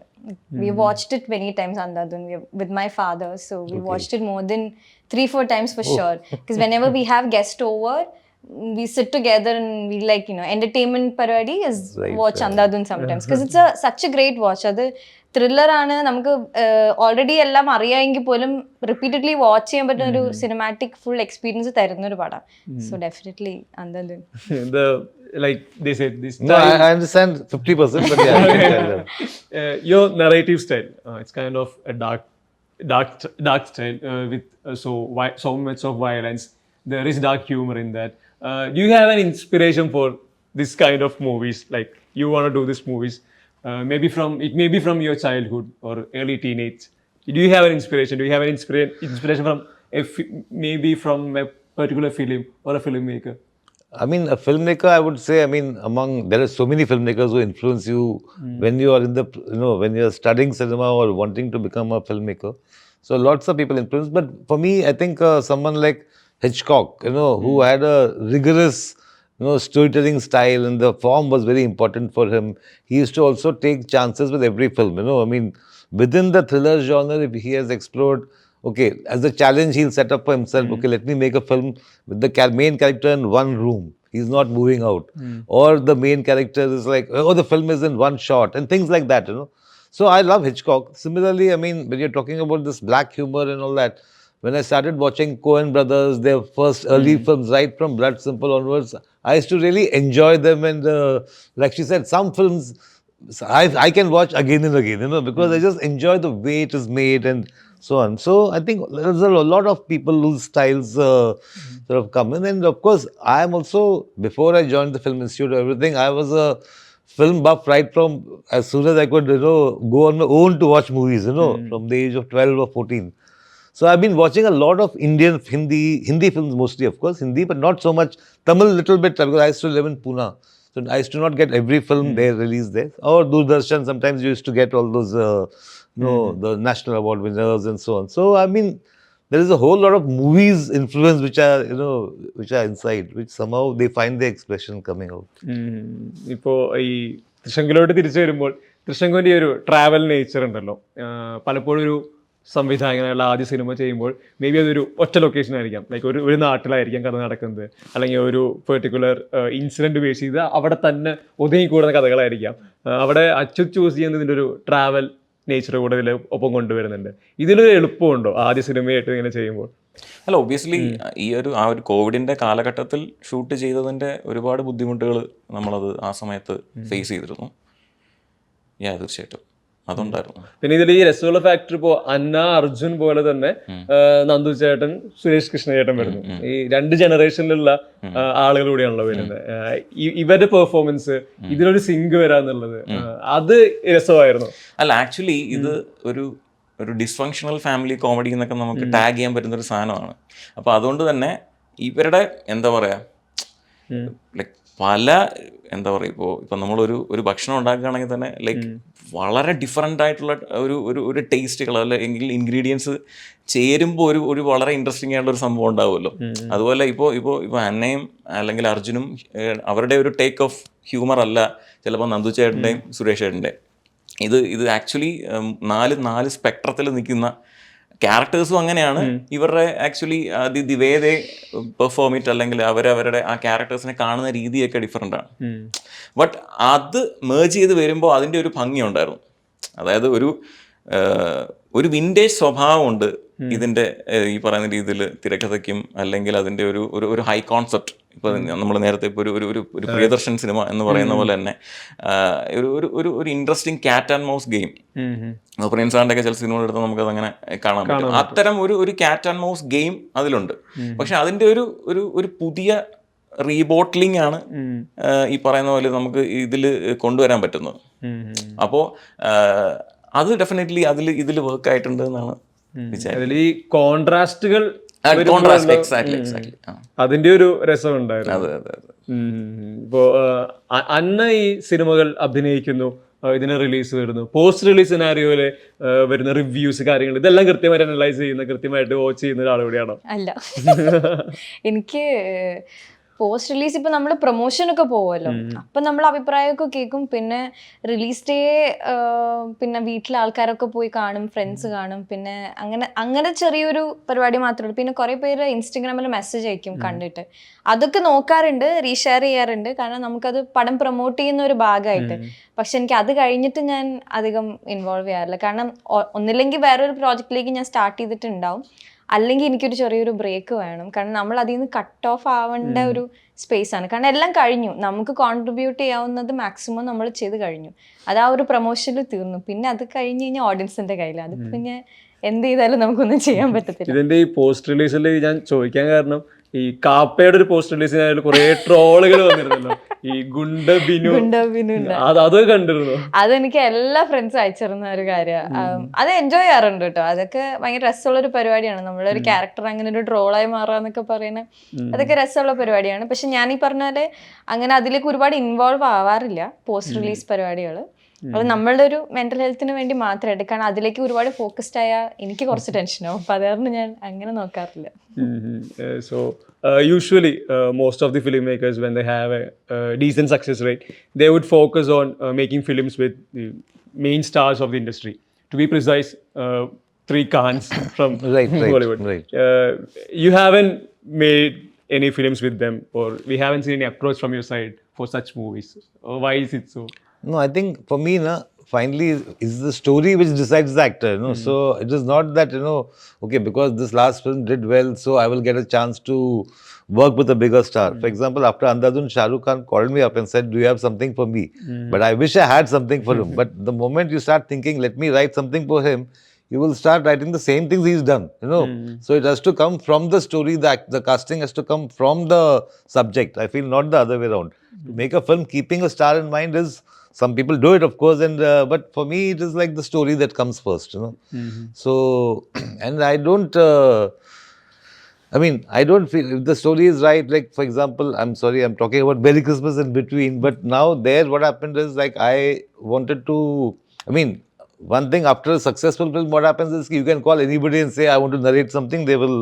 We watched it many times Andhadhun with my father. So we watched it more than 3-4 times for sure. Because whenever we have guests over, we sit together and we like, entertainment parody is watch Andhadhun sometimes. Because it's such a great watch. അത് thriller ആണ്, നമുക്ക് already എല്ലാം അറിയാമെങ്കിൽ പോലും repeatedly watch ചെയ്യാൻ പറ്റുന്ന ഒരു cinematic full experience തരുന്ന ഒരു പടം. So definitely Andhadhun. Like they said this No, I understand 50%, but yeah. Your narrative style, it's kind of a dark style with so much of violence. There is dark humor in that. Do you have an inspiration for this kind of movies? Like you want to do these movies? Maybe from your childhood or early teenage. Do you have an inspiration? Do you have an inspiration from maybe from a particular film or a filmmaker? I mean, a filmmaker, I would say, there are so many filmmakers who influence you when you are when you are studying cinema or wanting to become a filmmaker. So lots of people influence. But for me, I think someone like Hitchcock, who had a rigorous, storytelling style, and the form was very important for him. He used to also take chances with every film, within the thriller genre, if he has explored, okay, as a challenge, he'll set up for himself, okay, let me make a film with the main character in one room. He's not moving out. Or the main character is like, oh, the film is in one shot, and things like that, So I love Hitchcock. Similarly, when you're talking about this black humor and all that, when I started watching Coen brothers, their first early films, right from Blood Simple onwards, I used to really enjoy them. And like she said, some films I can watch again and again, because I just enjoy the way it is made and so on. So I think there's a lot of people whose styles sort of come in. And of course, I am also, before I joined the Film Institute or everything, I was a film buff right from as soon as I could, go on my own to watch movies, from the age of 12 or 14. So I've been watching a lot of Indian Hindi films mostly, of course, Hindi, but not so much. Tamil little bit, because I used to live in Pune. So I used to not get every film they released there. Or Doordarshan, sometimes you used to get all those, the national award winners and so on. So, there is a whole lot of movies influence which are inside, which somehow they find the expression coming out. ഇപ്പോൾ ഈ തൃശങ്കുലോട്ട് തിരിച്ചു വരുമ്പോൾ തൃശങ്കുവിൻ്റെ ഒരു travel nature ഉണ്ടല്ലോ, പലപ്പോഴും ഒരു സംവിധായകനായുള്ള ആദ്യ cinema ചെയ്യുമ്പോൾ മേ ബി അതൊരു ഒറ്റ ലൊക്കേഷൻ ആയിരിക്കാം, ലൈക്ക് ഒരു നാട്ടിലായിരിക്കാം കഥ നടക്കുന്നത്, അല്ലെങ്കിൽ ഒരു പെർട്ടിക്കുലർ ഇൻസിഡൻറ്റ് ബേസ് ചെയ്ത് അവിടെ തന്നെ ഒതുങ്ങിക്കൂടുന്ന കഥകളായിരിക്കാം. അവിടെ അച്യുത് ചൂസ് ചെയ്യുന്നതിൻ്റെ ഒരു ട്രാവൽ നേച്ചർ കൂടെ ഇതിൽ ഒപ്പം കൊണ്ടുവരുന്നുണ്ട്. ഇതിലൊരു എളുപ്പമുണ്ടോ ആദ്യ സിനിമയായിട്ട് ഇങ്ങനെ ചെയ്യുമ്പോൾ? അല്ല, ഒബ്വിയസ്ലി ആ ഒരു കോവിഡിൻ്റെ കാലഘട്ടത്തിൽ ഷൂട്ട് ചെയ്തതിൻ്റെ ഒരുപാട് ബുദ്ധിമുട്ടുകൾ നമ്മളത് ആ സമയത്ത് ഫേസ് ചെയ്തിരുന്നു. തീർച്ചയായിട്ടും അതുണ്ടായിരുന്നു. പിന്നെ ഇതിൽ ഈ രസമുള്ള ഫാക്ടർ ഇപ്പോൾ അന്ന അർജുൻ പോലെ തന്നെ നന്ദു ചേട്ടൻ, സുരേഷ് കൃഷ്ണ ചേട്ടൻ വരുന്നു. ഈ രണ്ട് ജനറേഷനിലുള്ള ആളുകളിലൂടെയാണല്ലോ വരുന്നത്. ഇവരുടെ പെർഫോമൻസ് ഇതിലൊരു സിങ്ക് വരാന്നുള്ളത് അത് രസമായിരുന്നു. അല്ല, ആക്ച്വലി ഇത് ഒരു ഡിസ്ഫങ്ഷണൽ ഫാമിലി കോമഡി എന്നൊക്കെ നമുക്ക് ടാഗ് ചെയ്യാൻ പറ്റുന്ന ഒരു സാധനമാണ്. അപ്പോൾ അതുകൊണ്ട് തന്നെ ഇവരുടെ എന്താ പറയുക, ലൈക്ക് ഇപ്പോൾ നമ്മളൊരു ഭക്ഷണം ഉണ്ടാക്കുകയാണെങ്കിൽ തന്നെ ലൈക്ക് വളരെ ഡിഫറെൻ്റ് ആയിട്ടുള്ള ഒരു ടേസ്റ്റുകൾ അല്ലെങ്കിൽ ഇൻഗ്രീഡിയൻസ് ചേരുമ്പോൾ ഒരു വളരെ ഇൻട്രസ്റ്റിംഗ് ആയിട്ടുള്ള ഒരു സംഭവം ഉണ്ടാവുമല്ലോ. അതുപോലെ ഇപ്പോൾ അന്നയും അല്ലെങ്കിൽ അർജുനും അവരുടെ ഒരു ടേക്ക് ഓഫ് ഹ്യൂമർ അല്ല ചിലപ്പോൾ നന്ദു ചേട്ടൻ്റെയും സുരേഷ് ചേട്ടൻ്റെയും. ഇത് ആക്ച്വലി നാല് സ്പെക്ട്രത്തിൽ നിൽക്കുന്ന ക്യാരക്ടേഴ്സും അങ്ങനെയാണ്. ഇവരുടെ actually the way they perform it, അല്ലെങ്കിൽ അവരവരുടെ ആ ക്യാരക്ടേഴ്സിനെ കാണുന്ന രീതിയൊക്കെ ഡിഫറെൻ്റ് ആണ്. ബട്ട് അത് മേർജ് ചെയ്ത് വരുമ്പോൾ അതിൻ്റെ ഒരു ഭംഗി ഉണ്ടായിരുന്നു. അതായത് ഒരു വിൻറ്റേജ് സ്വഭാവമുണ്ട് ഇതിൻ്റെ ഈ പറയുന്ന രീതിയിൽ തിരക്കഥയ്ക്കും, അല്ലെങ്കിൽ അതിൻ്റെ ഒരു ഹൈ കോൺസെപ്റ്റ്. ഇപ്പോൾ നമ്മൾ നേരത്തെ ഇപ്പോൾ ഒരു പ്രിയദർശൻ സിനിമ എന്ന് പറയുന്ന പോലെ തന്നെ ഒരു interesting cat and mouse game, Prince സാറിൻ്റെ ഒക്കെ ചില സിനിമകൾ എടുത്താൽ നമുക്കത് അങ്ങനെ കാണാൻ പറ്റും. അത്തരം ഒരു ക്യാറ്റ് ആൻഡ് മൗസ് ഗെയിം അതിലുണ്ട്. പക്ഷെ അതിൻ്റെ ഒരു പുതിയ റീബോട്ടിലിംഗ് ആണ് ഈ പറയുന്ന പോലെ നമുക്ക് ഇതിൽ കൊണ്ടുവരാൻ പറ്റുന്നത്. അപ്പോൾ അത് ഡെഫിനറ്റ്ലി ഇതിൽ വർക്ക് ആയിട്ടുണ്ട് എന്നാണ് വിചാരിക്കുന്നത്. അതിൽ ഈ കോൺട്രാസ്റ്റുകൾ കോൺട്രാസ്റ്റ് എക്സാക്ട്ലി അതിന്റെ ഒരു രസം ഉണ്ടായിരുന്നു. അതെ അതെ അതെ. ഇപ്പോ അന്ന ഈ സിനിമകൾ അഭിനയിക്കുന്നു, ഇതിന് റിലീസ് വരുന്നു, പോസ്റ്റ് റിലീസ് സിനാരിയോയില് വരുന്ന റിവ്യൂസ് കാര്യങ്ങൾ ഇതെല്ലാം കൃത്യമായിട്ട് അനലൈസ് ചെയ്യുന്ന, കൃത്യമായിട്ട് വാച്ച് ചെയ്യുന്ന ഒരാൾ കൂടിയാണോ? അല്ല. എനിക്ക് പോസ്റ്റ് റിലീസ് ഇപ്പൊ നമ്മൾ പ്രൊമോഷനൊക്കെ പോവുമല്ലോ, അപ്പൊ നമ്മൾ അഭിപ്രായമൊക്കെ കേൾക്കും. പിന്നെ റിലീസ് ഡേ പിന്നെ വീട്ടിലെ ആൾക്കാരൊക്കെ പോയി കാണും, ഫ്രണ്ട്സ് കാണും. പിന്നെ അങ്ങനെ ചെറിയൊരു പരിപാടി മാത്രമേ ഉള്ളൂ. പിന്നെ കുറെ പേര് ഇൻസ്റ്റഗ്രാമിൽ മെസ്സേജ് അയക്കും കണ്ടിട്ട്, അതൊക്കെ നോക്കാറുണ്ട്, റീഷെയർ ചെയ്യാറുണ്ട്. കാരണം നമുക്കത് പടം പ്രൊമോട്ട് ചെയ്യുന്ന ഒരു ഭാഗമായിട്ട്. പക്ഷെ എനിക്ക് അത് കഴിഞ്ഞിട്ട് ഞാൻ അധികം ഇൻവോൾവ് ചെയ്യാറില്ല. കാരണം ഒന്നില്ലെങ്കിൽ വേറൊരു പ്രോജക്റ്റിലേക്ക് ഞാൻ സ്റ്റാർട്ട് ചെയ്തിട്ടുണ്ടാവും, അല്ലെങ്കിൽ എനിക്കൊരു ചെറിയൊരു ബ്രേക്ക് വേണം. കാരണം നമ്മൾ അതിൽ നിന്ന് കട്ട് ഓഫ് ആവേണ്ട ഒരു സ്പേസ് ആണ്. കാരണം എല്ലാം കഴിഞ്ഞു, നമുക്ക് കോൺട്രിബ്യൂട്ട് ചെയ്യാവുന്നത് മാക്സിമം നമ്മൾ ചെയ്ത് കഴിഞ്ഞു. അത് ആ ഒരു പ്രൊമോഷനിൽ തീർന്നു. പിന്നെ അത് കഴിഞ്ഞ് കഴിഞ്ഞാൽ ഓഡിയൻസിന്റെ കയ്യിൽ, അത് പിന്നെ എന്ത് ചെയ്താലും നമുക്കൊന്നും ചെയ്യാൻ പറ്റത്തില്ല. ഇതിന്റെ ഈ പോസ്റ്റ് റിലീസിൽ ഞാൻ ചോദിക്കാൻ കാരണം, ഈ കാപ്പയുടെ ഒരു പോസ്റ്റ് റിലീസിനായാലും കുറെ ട്രോളുകൾ വന്നിരുന്നല്ലോ, ഈ ഗുണ്ട ബിനു അതൊക്കെ കണ്ടിരുന്നു. അതെനിക്ക് എല്ലാ ഫ്രണ്ട്സും അയച്ചിരുന്ന ഒരു കാര്യമാണ്. അത് എൻജോയ് ചെയ്യാറുണ്ട് കേട്ടോ. അതൊക്കെ ഭയങ്കര രസമുള്ള ഒരു പരിപാടിയാണ്. നമ്മളൊരു ക്യാരക്ടർ അങ്ങനെ ഒരു ട്രോളായി മാറാന്നൊക്കെ പറയുന്നത് അതൊക്കെ രസമുള്ള പരിപാടിയാണ്. പക്ഷെ ഞാൻ ഈ പറഞ്ഞ പോലെ അങ്ങനെ അതിലേക്ക് ഒരുപാട് ഇൻവോൾവ് ആവാറില്ല പോസ്റ്റ് റിലീസ് പരിപാടികൾ. അത് നമ്മളുടെ ഒരു മെന്റൽ ഹെൽത്തിന് വേണ്ടി മാത്രമായിട്ട്. കാരണം അതിലേക്ക് ഒരുപാട് ഫോക്കസ്ഡ് ആയാൽ എനിക്ക് കുറച്ച് ടെൻഷനാവും. അപ്പൊ അതുകൊണ്ട് ഞാൻ അങ്ങനെ നോക്കാറില്ല. So usually most of the filmmakers, when they have a decent success rate, they would focus on making films with the main stars of the industry. To be precise, 3 Khans from Bollywood. Right. You haven't made any films with them, or we haven't seen any approach from your side for such movies. Why is it so? No, I think for me, finally, it's the story which decides the actor, So it is not that, okay, because this last film did well, so I will get a chance to work with a bigger star. For example, after Andhadhun, Shah Rukh Khan called me up and said, do you have something for me? But I wish I had something for him. But the moment you start thinking, let me write something for him, you will start writing the same things he's done, So it has to come from the story, the casting has to come from the subject. I feel not the other way around. To make a film keeping a star in mind is, some people do it, of course, and but for me, it is like the story that comes first, So, and I don't feel if the story is right. Like, for example, I'm sorry, I'm talking about Merry Christmas in between, but now there, what happened is, like, I wanted to, one thing after a successful film, what happens is you can call anybody and say, I want to narrate something. They will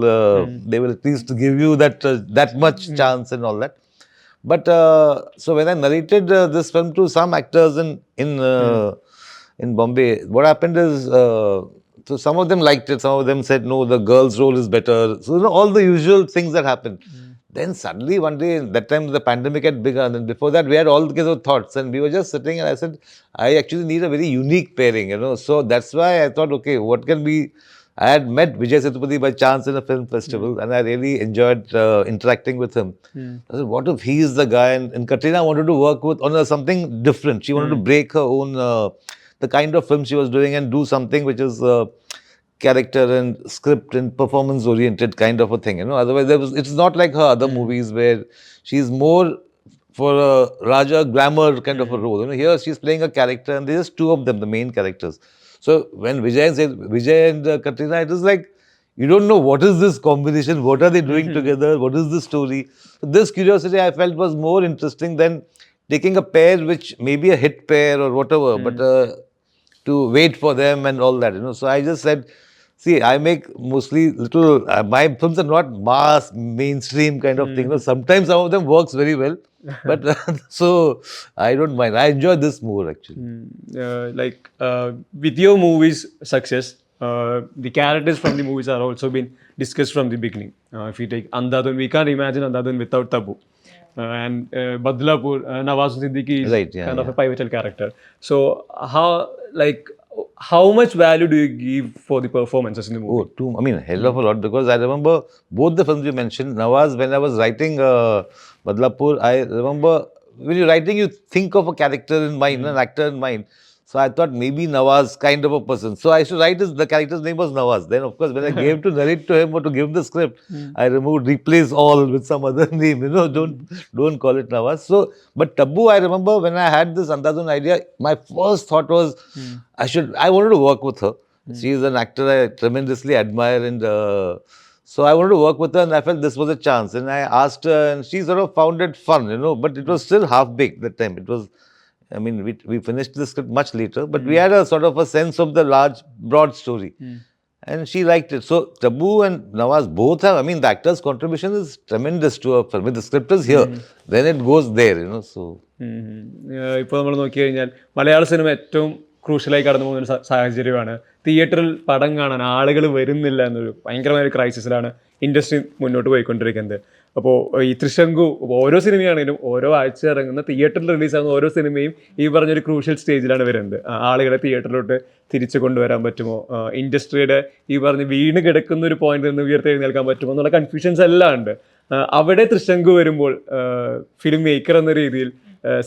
at least give you that much chance and all that. But so when I narrated this film to some actors in Bombay, what happened is, so some of them liked it, some of them said, no, the girl's role is better. So all the usual things that happen. Then suddenly one day, that time the pandemic had begun, and before that we had all kinds of thoughts, and we were just sitting, and I said, I actually need a very unique pairing, So that's why I thought, okay, what can be. I had met Vijay Sethupathi by chance in a film festival, and I really enjoyed interacting with him. I said, what if he is the guy? And Katrina wanted to work on something different. She wanted to break her own, the kind of film she was doing, and do something which is character and script and performance oriented kind of a thing, Otherwise, it's not like her other movies where she's more for a Raja glamour kind of a role. Here she's playing a character, and there's 2 of them, the main characters. So when Vijay and Katrina, it is like, you don't know what is this combination, what are they doing together, what is the story. So this curiosity I felt was more interesting than taking a pair which may be a hit pair or whatever, but to wait for them and all that, So I just said, see, I make mostly little, my films are not mass, mainstream kind of thing. Sometimes some of them works very well, but so I don't mind. I enjoy this more actually. With your movie's success, the characters from the movies are also been discussed from the beginning. If you take Andhadhun, we can't imagine Andhadhun without Tabu. And Badlapur, Nawaz Siddiqui is kind of a pivotal character. So how much value do you give for the performances in the movie? Hell of a lot, because I remember both the films you mentioned. Nawaz, when I was writing Badlapur, I remember when you're writing, you think of a character in mind, an actor in mind. So I thought maybe Nawaz kind of a person. So I used to write the character's name was Nawaz. Then of course when I gave to narrate to him or to give the script, I replaced all with some other name. Don't call it Nawaz. So, but Tabu, I remember when I had this Andhadhun idea, my first thought was I wanted to work with her. She is an actor I tremendously admire, and So I wanted to work with her, and I felt this was a chance. And I asked her, and she sort of found it fun, but it was still half baked that time. It was, I mean, we finished the script much later, but we had a sort of a sense of the large, broad story. And she liked it. So Tabu and Nawaz both have, I mean, the actor's contribution is tremendous to a film. The script is here, then it goes there, so. ഇപ്പോൾ നമ്മൾ നോക്കി കഴിഞ്ഞാൽ മലയാള cinema ഏറ്റവും ക്രൂഷ്യലായി കടന്നു പോകുന്ന ഒരു സാഹചര്യമാണ്. തിയേറ്ററിൽ പടം കാണാൻ ആളുകൾ വരുന്നില്ല എന്നൊരു ഭയങ്കരമായ ഒരു ക്രൈസിസിലാണ് ഇൻഡസ്ട്രി മുന്നോട്ട് പോയിക്കൊണ്ടിരിക്കുന്നത്. അപ്പോൾ ഈ ത്രിശങ്കു ഓരോ സിനിമയാണെങ്കിലും ഓരോ ആഴ്ച ഇറങ്ങുന്ന തിയേറ്ററിൽ റിലീസാകുന്ന ഓരോ സിനിമയും ഈ പറഞ്ഞൊരു ക്രൂഷ്യൽ സ്റ്റേജിലാണ് വരുന്നത്. ആളുകളെ തിയേറ്ററിലോട്ട് തിരിച്ചു കൊണ്ടുവരാൻ പറ്റുമോ, ഇൻഡസ്ട്രിയുടെ ഈ പറഞ്ഞ് വീണ് കിടക്കുന്ന ഒരു പോയിന്റിൽ നിന്ന് ഉയർത്തെഴുന്നേൽക്കാൻ പറ്റുമോ എന്നുള്ള കൺഫ്യൂഷൻസ് എല്ലാം ഉണ്ട്. അവിടെ ത്രിശങ്കു വരുമ്പോൾ ഫിലിം മേക്കർ എന്ന രീതിയിൽ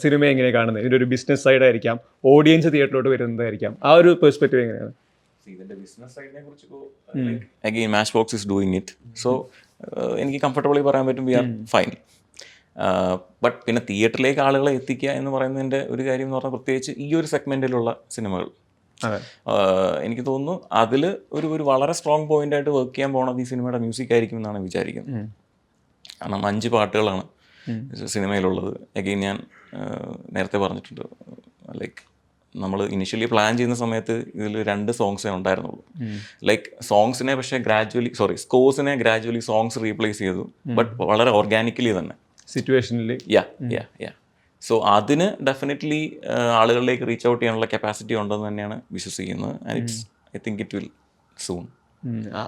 സിനിമ എങ്ങനെ കാണുന്നത്? ഇതിൻ്റെ ഒരു ബിസിനസ് സൈഡായിരിക്കാം, ഓഡിയൻസ് തിയേറ്ററിലോട്ട് വരുന്നതായിരിക്കാം. ആ ഒരു പെർസ്പെക്റ്റീവ് എങ്ങനെയാണ്? ഇതിന്റെ ബിസിനസ് സൈഡിനെ കുറിച്ച് again match box is doing it. So എനിക്ക് കംഫർട്ടബിളി പറയാൻ പറ്റും വി ആർ ഫൈൻ. ബട്ട് പിന്നെ തിയേറ്ററിലേക്ക് ആളുകളെ എത്തിക്കുക എന്ന് പറയുന്നതിൻ്റെ ഒരു കാര്യം എന്ന് പറഞ്ഞാൽ പ്രത്യേകിച്ച് ഈ ഒരു സെഗ്മെൻറ്റിലുള്ള സിനിമകൾ എനിക്ക് തോന്നുന്നു അതിൽ ഒരു വളരെ സ്ട്രോങ് പോയിൻ്റായിട്ട് വർക്ക് ചെയ്യാൻ പോണത് ഈ സിനിമയുടെ മ്യൂസിക് ആയിരിക്കും എന്നാണ് വിചാരിക്കുന്നത്. കാരണം 5 പാട്ടുകളാണ് സിനിമയിലുള്ളത്. അഗെയിൻ ഞാൻ നേരത്തെ പറഞ്ഞിട്ടുണ്ട്, ലൈക്ക് നമ്മൾ ഇനിഷ്യലി പ്ലാൻ ചെയ്യുന്ന സമയത്ത് ഇതിൽ 2 സോങ്സേ ഉണ്ടായിരുന്നുള്ളൂ. ലൈക്ക് സോങ്സിനെ പക്ഷേ സ്കോഴ്സിനെ ഗ്രാജുവലി സോങ്സ് റീപ്ലേസ് ചെയ്തു, ബട്ട് വളരെ ഓർഗാനിക്കലി തന്നെ സിറ്റുവേഷനിൽ. സോ അതിന് ഡെഫിനറ്റ്ലി ആളുകളിലേക്ക് റീച്ച് ഔട്ട് ചെയ്യാനുള്ള കപ്പാസിറ്റി ഉണ്ടെന്ന് തന്നെയാണ് വിശ്വസിക്കുന്നത്. And I think it will soon.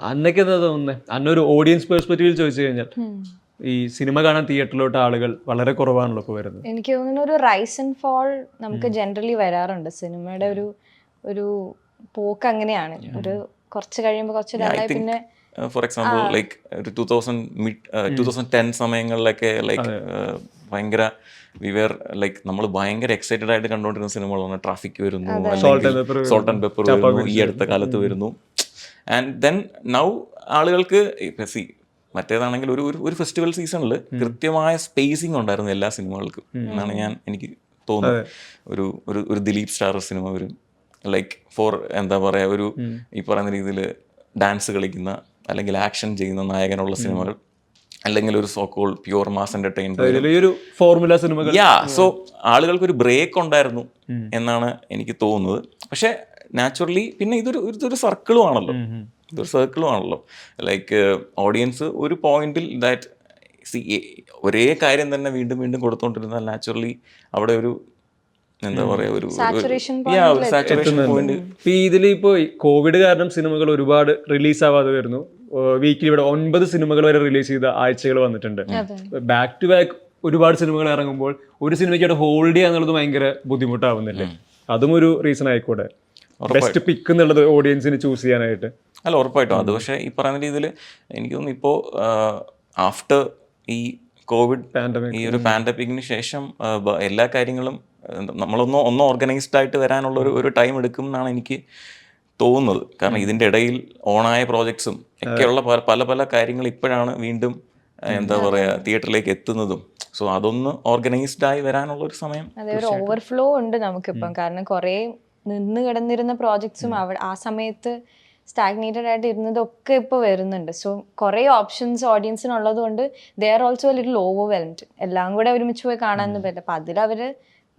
അന്നൊക്കെ എന്താ തോന്നുന്നത്? അന്നൊരു ഓഡിയൻസ് പെർസ്പെക്റ്റീവിൽ ചോദിച്ചു കഴിഞ്ഞാൽ ഈ സിനിമ കാണാൻ തിയേറ്ററിലോട്ട് ആളുകൾ വളരെ കുറവാണല്ലോ ഇപ്പോൾ വരുന്നത്. എനിക്ക് തോന്നുന്നു ഒരു റൈസ് ആൻഡ് ഫോൾ നമുക്ക് ജനറലി വരാറുണ്ട്. സിനിമയുടെ ഒരു പോക്ക് അങ്ങനെയാണ്. ഒരു കുറച്ച് കഴിയുമ്പോൾ കുറച്ച് ഡള്ളായി. പിന്നെ ഫോർ എക്സാമ്പിൾ ലൈക്ക് ഒരു 2010 സമയങ്ങളിലൊക്കെ ലൈക്ക് ഭയങ്കര നമ്മൾ ഭയങ്കര എക്സൈറ്റഡ് ആയിട്ട് കണ്ടുകൊണ്ടിരുന്ന സിനിമകളാണ്. ട്രാഫിക് വരുന്നു, സോൾട്ട് ആൻഡ് പെപ്പർ വരുന്നു, ഈ അടുത്ത കാലത്ത് വരുന്നു. ആൻഡ് ദെൻ നൗ ആളുകൾക്ക് മറ്റേതാണെങ്കിൽ ഒരു ഫെസ്റ്റിവൽ സീസണിൽ കൃത്യമായ സ്പേസിങ് ഉണ്ടായിരുന്നു എല്ലാ സിനിമകൾക്കും എന്നാണ് എനിക്ക് തോന്നുന്നത്. ഒരു ദിലീപ് സ്റ്റാർ സിനിമ വരും, ലൈക്ക് ഫോർ എന്താ പറയുക, ഈ പറയുന്ന രീതിയിൽ ഡാൻസ് കളിക്കുന്ന അല്ലെങ്കിൽ ആക്ഷൻ ചെയ്യുന്ന നായകനുള്ള സിനിമകൾ, അല്ലെങ്കിൽ ഒരു so called pure mass entertainment formula സിനിമകൾ. സോ ആളുകൾക്കൊരു ബ്രേക്ക് ഉണ്ടായിരുന്നു എന്നാണ് എനിക്ക് തോന്നുന്നത്. പക്ഷെ നാച്ചുറലി പിന്നെ ഇതൊരു സർക്കിളും ആണല്ലോ. ലൈക്ക് ഓഡിയൻസ് ഒരു പോയിന്റിൽ ഒരേ കാര്യം തന്നെ വീണ്ടും വീണ്ടും കൊടുത്തോണ്ടിരുന്നാൽ നാച്ചുറലി അവിടെ ഒരു എന്താ പറയാ ഒരു സാച്ചുറേഷൻ പോയിന്റ്. ഇതിലിപ്പോ കോവിഡ് കാരണം സിനിമകൾ ഒരുപാട് റിലീസ് ആവാതെ വരുന്നു. വീക്കിലി ഇവിടെ 9 സിനിമകൾ വരെ റിലീസ് ചെയ്ത ആഴ്ചകൾ വന്നിട്ടുണ്ട്. ബാക്ക് ടു ബാക്ക് ഒരുപാട് സിനിമകൾ ഇറങ്ങുമ്പോൾ ഒരു സിനിമയ്ക്ക് ഹോൾഡ് ചെയ്യുക എന്നുള്ളത് ഭയങ്കര ബുദ്ധിമുട്ടാവുന്നില്ലേ? അതും ഒരു റീസൺ ആയിക്കോട്ടെ, ബെസ്റ്റ് പിക്ക് എന്നുള്ളത് ഓഡിയൻസിന് ചൂസ് ചെയ്യാനായിട്ട്. അല്ല, ഉറപ്പായിട്ടും അത്. പക്ഷേ ഈ പറയുന്ന രീതിയിൽ എനിക്ക് തോന്നുന്നു ഇപ്പോൾ ആഫ്റ്റർ ഈ കോവിഡ് ഈ ഒരു പാൻഡമിക്കിന് ശേഷം എല്ലാ കാര്യങ്ങളും നമ്മളൊന്ന് ഓർഗനൈസ്ഡ് ആയിട്ട് വരാനുള്ള ഒരു ടൈം എടുക്കും എന്നാണ് എനിക്ക് തോന്നുന്നത്. കാരണം ഇതിൻ്റെ ഇടയിൽ ഓണായ പ്രോജക്ട്സും ഒക്കെയുള്ള പല പല കാര്യങ്ങൾ ഇപ്പോഴാണ് വീണ്ടും എന്താ പറയുക തിയേറ്ററിലേക്ക് എത്തുന്നതും. സോ അതൊന്ന് ഓർഗനൈസ്ഡ് ആയി വരാനുള്ള ഒരു സമയം. അതെ, ഒരു ഓവർഫ്ലോ ഉണ്ട് നമുക്കിപ്പം. കാരണം കുറേ നിന്ന് കിടന്നിരുന്ന പ്രോജക്ട്സും ആ സമയത്ത് സ്റ്റാഗ്നേറ്റഡ് ആയിട്ട് ഇരുന്നതൊക്കെ ഇപ്പോൾ വരുന്നുണ്ട്. സോ കുറേ ഓപ്ഷൻസ് ഓഡിയൻസിനുള്ളത് കൊണ്ട് they are also little overwhelmed. എല്ലാം കൂടെ ഒരുമിച്ച് പോയി കാണാനൊന്നും പറ്റില്ല. അപ്പം അതിലവർ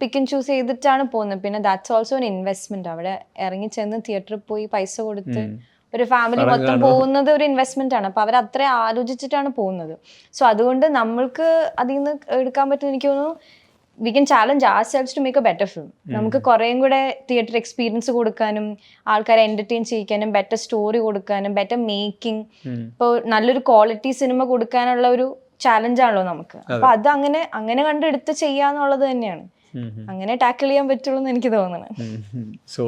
പിക്ക് ആൻഡ് ചൂസ് ചെയ്തിട്ടാണ് പോകുന്നത്. പിന്നെ ദാറ്റ്സ് ഓൾസോ എൻ ഇൻവെസ്റ്റ്മെന്റ്. അവിടെ ഇറങ്ങി ചെന്ന് തിയേറ്ററിൽ പോയി പൈസ കൊടുത്ത് ഒരു ഫാമിലി മൊത്തം പോകുന്നത് ഒരു ഇൻവെസ്റ്റ്മെന്റ് ആണ്. അപ്പോൾ അവർ അത്ര ആലോചിച്ചിട്ടാണ് പോകുന്നത്. സോ അതുകൊണ്ട് നമ്മൾക്ക് അതിൽ നിന്ന് എടുക്കാൻ പറ്റുന്ന എനിക്ക് തോന്നുന്നു we can challenge ourselves to make a better film. നമുക്ക് കുറേയും കൂടെ തിയേറ്റർ എക്സ്പീരിയൻസ് കൊടുക്കാനും ആൾക്കാരെ എന്റർടൈൻ ചെയ്യിക്കാനും ബെറ്റർ സ്റ്റോറി കൊടുക്കാനും ബെറ്റർ മേക്കിംഗ്, ഇപ്പോൾ നല്ലൊരു ക്വാളിറ്റി സിനിമ കൊടുക്കാനുള്ള ഒരു ചാലഞ്ചാണല്ലോ നമുക്ക്. അപ്പൊ അത് അങ്ങനെ കണ്ടെടുത്ത് ചെയ്യാന്നുള്ളത് തന്നെയാണ്. അങ്ങനെ ടാക്കിൾ ചെയ്യാൻ പറ്റുള്ളൂ എന്ന് എനിക്ക് തോന്നുന്നത്. So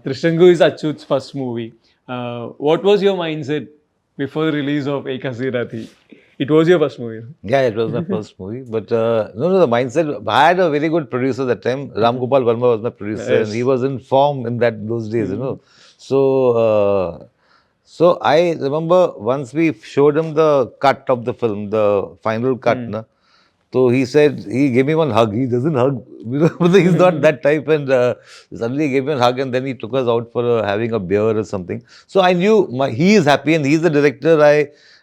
Trishanku is Achyuth's first movie. What was your mindset before the release of Ek Hasi Rathi? It was your first movie. Yeah, it was my first movie. But the mindset. I had a very good producer that time. Ram Gopal Verma was my producer, yes. And he was in form in those days, So I remember once we showed him the cut of the film, the final cut. So he said, he gave me one hug. He doesn't hug, he's not that type. And suddenly he gave me a hug, and then he took us out for having a beer or something. So I knew he is happy, and he's the director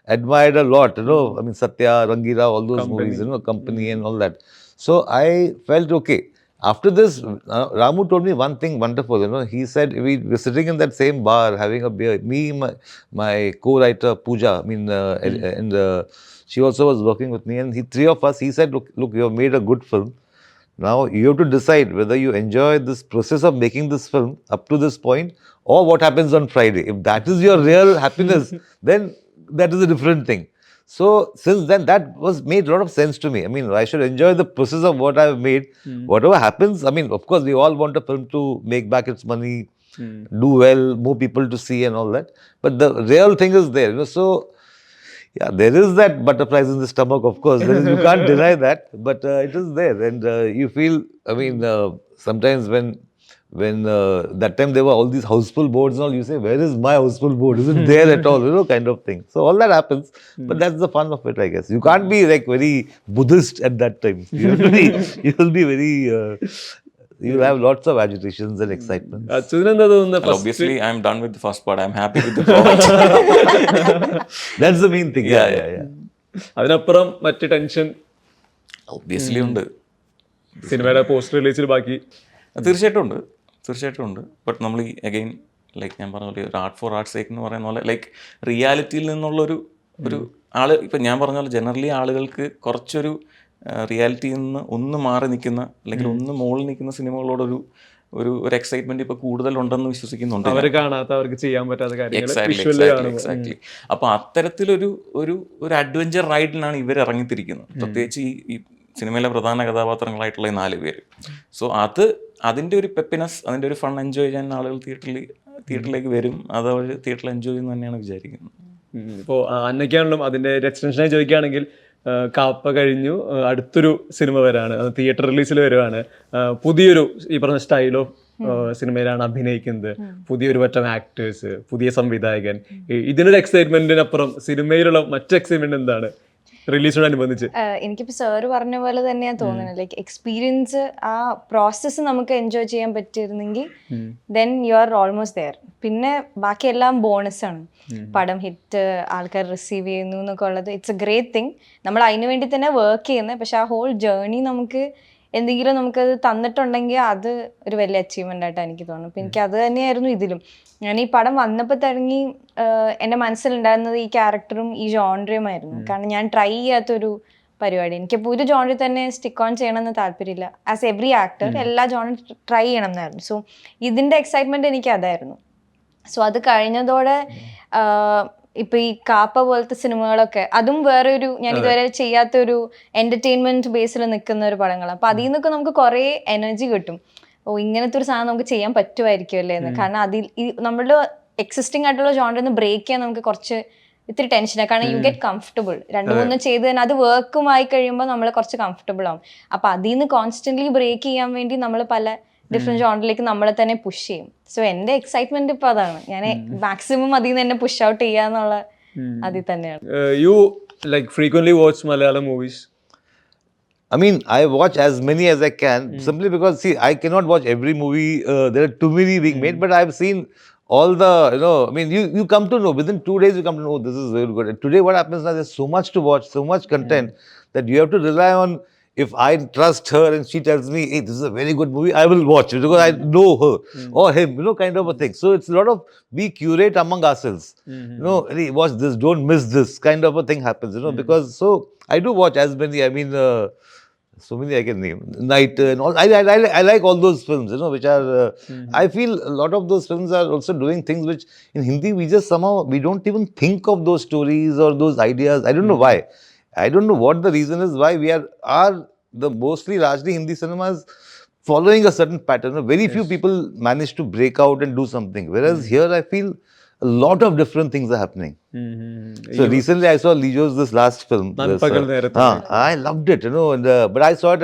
admired a lot, you know. I mean, Satya, Rangira, all those movies, you know, Company and all that. So I felt okay. After this, Ramu told me one thing wonderful, you know. He said we were sitting in that same bar having a beer. Me, my co-writer Pooja, I mean, and she also was working with me. And three of us, he said, look, you have made a good film. Now you have to decide whether you enjoy this process of making this film up to this point or what happens on Friday. If that is your real happiness, then that is a different thing. So since then, that was made a lot of sense to me. I mean, I should enjoy the process of what I've made. Whatever happens, I mean, of course, we all want a film to make back its money, do well, more people to see and all that. But the real thing is there, you know. So yeah, there is that butterflies in the stomach, of course. You can't deny that, but it is there, and you feel. I mean, sometimes when that time there were all these houseful boards and all, you say, where is my houseful board? Is it there at all? You know, kind of thing. So all that happens, but that's the fun of it, I guess. You can't be like very Buddhist at that time. You have to be. You will be very. You'll have lots of agitations and excitements. അച്യുതിനെന്താ തോന്നുന്നത്? Obviously, I'm done with the first part. I'm happy with the product. That's the main thing. Yeah. അതിനപ്പുറം മറ്റ് tension Obviously ഉണ്ട്. സിനിമയുടെ post റിലീസിൽ ബാക്കി തീർച്ചയായിട്ടും ഉണ്ട്. But നമ്മൾ ഈ അഗെയിൻ ലൈക്ക് ഞാൻ പറഞ്ഞ പോലെ ഒരു ആർട്ട് ഫോർ ആർട്ട് സേക്ക് എന്ന് പറയുന്ന പോലെ ലൈക്ക് റിയാലിറ്റിയിൽ നിന്നുള്ളൊരു ആള് ഇപ്പം ഞാൻ പറഞ്ഞ പോലെ ജനറലി ആളുകൾക്ക് കുറച്ചൊരു റിയാലിറ്റിയിൽ നിന്ന് ഒന്ന് മാറി നിൽക്കുന്ന അല്ലെങ്കിൽ ഒന്ന് മുകളിൽ നിൽക്കുന്ന സിനിമകളോടൊരു ഒരു എക്സൈറ്റ്മെന്റ് ഇപ്പൊ കൂടുതലുണ്ടെന്ന് വിശ്വസിക്കുന്നുണ്ട്. അവർ കാണാത്ത, അവർക്ക് ചെയ്യാൻ പറ്റാത്ത എക്സാക്ട്ലി. അപ്പൊ അത്തരത്തിലൊരു ഒരു ഒരു അഡ്വഞ്ചർ റൈഡിലാണ് ഇവർ ഇറങ്ങിത്തിരിക്കുന്നത്. പ്രത്യേകിച്ച് ഈ സിനിമയിലെ പ്രധാന കഥാപാത്രങ്ങളായിട്ടുള്ള ഈ 4 പേര്. സോ അതിൻ്റെ ഒരു പെപ്പിനെസ്, അതിൻ്റെ ഒരു ഫൺ എൻജോയ് ചെയ്യാൻ ആളുകൾ തിയേറ്ററിലേക്ക് വരും. അത് അവർ തിയേറ്ററിൽ എൻജോയ് ചെയ്യുന്നു തന്നെയാണ് വിചാരിക്കുന്നത്. ഇപ്പോൾ അന്നൊക്കെയാണല്ലോ അതിൻ്റെ എക്സ്റ്റൻഷനായി ചോദിക്കുകയാണെങ്കിൽ, കാപ്പ കഴിഞ്ഞു അടുത്തൊരു സിനിമ വരാണ്, അത് തിയേറ്റർ റിലീസിൽ വരുവാണ്. പുതിയൊരു ഈ പറഞ്ഞ സ്റ്റൈൽ ഓഫ് സിനിമയിലാണ് അഭിനയിക്കുന്നത്. പുതിയൊരു പറ്റം ആക്ടേഴ്സ്, പുതിയ സംവിധായകൻ. ഇതിനൊരു എക്സൈറ്റ്മെന്റിനപ്പുറം സിനിമയിലുള്ള മറ്റു എക്സൈറ്റ്മെന്റ് എന്താണ് റിലീസിനോടനുബന്ധിച്ച്? എനിക്കിപ്പോൾ സാറ് പറഞ്ഞ പോലെ തന്നെയാണ് തോന്നുന്നത്. ലൈക്ക് എക്സ്പീരിയൻസ്, ആ പ്രോസസ്സ് നമുക്ക് എൻജോയ് ചെയ്യാൻ പറ്റിയിരുന്നെങ്കിൽ then you are almost there. പിന്നെ ബാക്കിയെല്ലാം ബോണസാണ്. പടം ഹിറ്റ്, ആൾക്കാർ റിസീവ് ചെയ്യുന്നു എന്നൊക്കെ ഉള്ളത് ഇറ്റ്സ് എ ഗ്രേറ്റ് തിങ്. നമ്മൾ അതിനു വേണ്ടി തന്നെ വർക്ക് ചെയ്യുന്നത്. പക്ഷെ ആ ഹോൾ ജേർണി നമുക്ക് എന്തെങ്കിലും നമുക്കത് തന്നിട്ടുണ്ടെങ്കിൽ അത് ഒരു വലിയ അച്ചീവ്മെൻ്റ് ആയിട്ടാണ് എനിക്ക് തോന്നുന്നത്. അപ്പം എനിക്ക് അത് തന്നെയായിരുന്നു ഇതിലും. ഞാൻ ഈ പടം വന്നപ്പോൾ തുടങ്ങി എൻ്റെ മനസ്സിലുണ്ടായിരുന്നത് ഈ ക്യാരക്ടറും ഈ ജോൺറിയുമായിരുന്നു. കാരണം ഞാൻ ട്രൈ ചെയ്യാത്തൊരു പരിപാടി. എനിക്കിപ്പോൾ ഒരു ജോണറിൽ തന്നെ സ്റ്റിക്ക് ഓൺ ചെയ്യണമെന്ന് താല്പര്യമില്ല. ആസ് എവറി ആക്ടർ എല്ലാ ജോണറും ട്രൈ ചെയ്യണം എന്നായിരുന്നു. സോ ഇതിൻ്റെ എക്സൈറ്റ്മെൻറ്റ് എനിക്ക് അതായിരുന്നു. സോ അത് കഴിഞ്ഞതോടെ ഇപ്പൊ ഈ കാപ്പ പോലത്തെ സിനിമകളൊക്കെ, അതും വേറെ ഒരു ഞാൻ ഇതുവരെ ചെയ്യാത്തൊരു എന്റർടൈൻമെന്റ് ബേസിൽ നിൽക്കുന്ന ഒരു പടങ്ങളാണ്. അപ്പൊ അതിൽ നിന്നൊക്കെ നമുക്ക് കുറെ എനർജി കിട്ടും. ഇങ്ങനത്തെ ഒരു സാധനം നമുക്ക് ചെയ്യാൻ പറ്റുമായിരിക്കുമല്ലേ എന്ന്. കാരണം അതിൽ നമ്മളുടെ എക്സിസ്റ്റിംഗ് ആയിട്ടുള്ള ജോണറിൽ നിന്ന് ബ്രേക്ക് ചെയ്യാൻ നമുക്ക് കുറച്ച് ഇത്തിരി ടെൻഷനാണ്. കാരണം യു ഗെറ്റ് കംഫർട്ടബിൾ. 2-3 ചെയ്ത് തന്നെ അത് വർക്കുമായി കഴിയുമ്പോൾ നമ്മൾ കുറച്ച് കംഫർട്ടബിൾ ആവും. അപ്പൊ അതിൽ നിന്ന് കോൺസ്റ്റന്റ്ലി ബ്രേക്ക് ചെയ്യാൻ വേണ്ടി നമ്മൾ പല ഡിഫറെന്റ് ജോണറിലേക്ക് നമ്മളെ തന്നെ പുഷ് ചെയ്യും. സോ എന്റെ എക്സൈറ്റ്മെന്റ് ഇപ്പൊ അതാണ്. ഞാൻ മാക്സിമം അതിൽ നിന്ന് തന്നെ പുഷ് ഔട്ട് ചെയ്യാന്നുള്ള അതിൽ തന്നെയാണ്. You like frequently watch Malayalam movies? I mean, I watch as many as I can, simply because, see, I cannot watch every movie. There are too many being made, but I've seen all the, you know, I mean, you come to know, within 2 days you come to know, this is very good. And today what happens now, there's so much to watch, so much content, that you have to rely on, if I trust her and she tells me, hey, this is a very good movie, I will watch it because I know her or him, you know, kind of a thing. So it's a lot of, we curate among ourselves. You know, hey, watch this, don't miss this, kind of a thing happens, you know, because, so I do watch as many, I mean, so many I can name. Night and all. I like all those films, you know, which are. I feel a lot of those films are also doing things which in Hindi we just somehow we don't even think of those stories or those ideas. I don't know why. I don't know what the reason is why we are the mostly largely Hindi cinemas following a certain pattern. Very few people manage to break out and do something. Whereas here I feel a lot of different things are happening. So recently I saw Lijo's this last film. I loved it, you know, and, but I saw it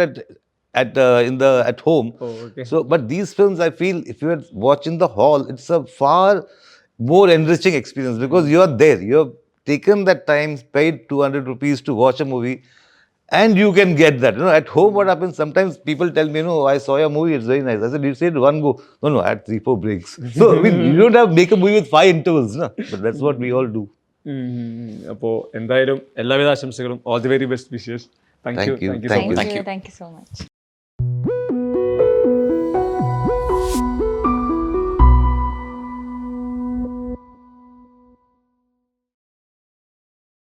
at home. Oh, okay. So, but these films, I feel, if you are watching the hall, it's a far more enriching experience because you are there. You have taken that time, paid 200 rupees to watch a movie, and you can get that. You know, at home, what happens? Sometimes people tell me, "No, I saw your movie; it's very nice." I said, "You said one go." No, I had 3-4 breaks. So I mean, you don't have to make a movie with 5 intervals, no? But that's what we all do. അപ്പോൾ എന്തായാലും എല്ലാവിധ ആശംസകളും, all the very best wishes. Thank you Thank you. Thank you so much. Thank you so much.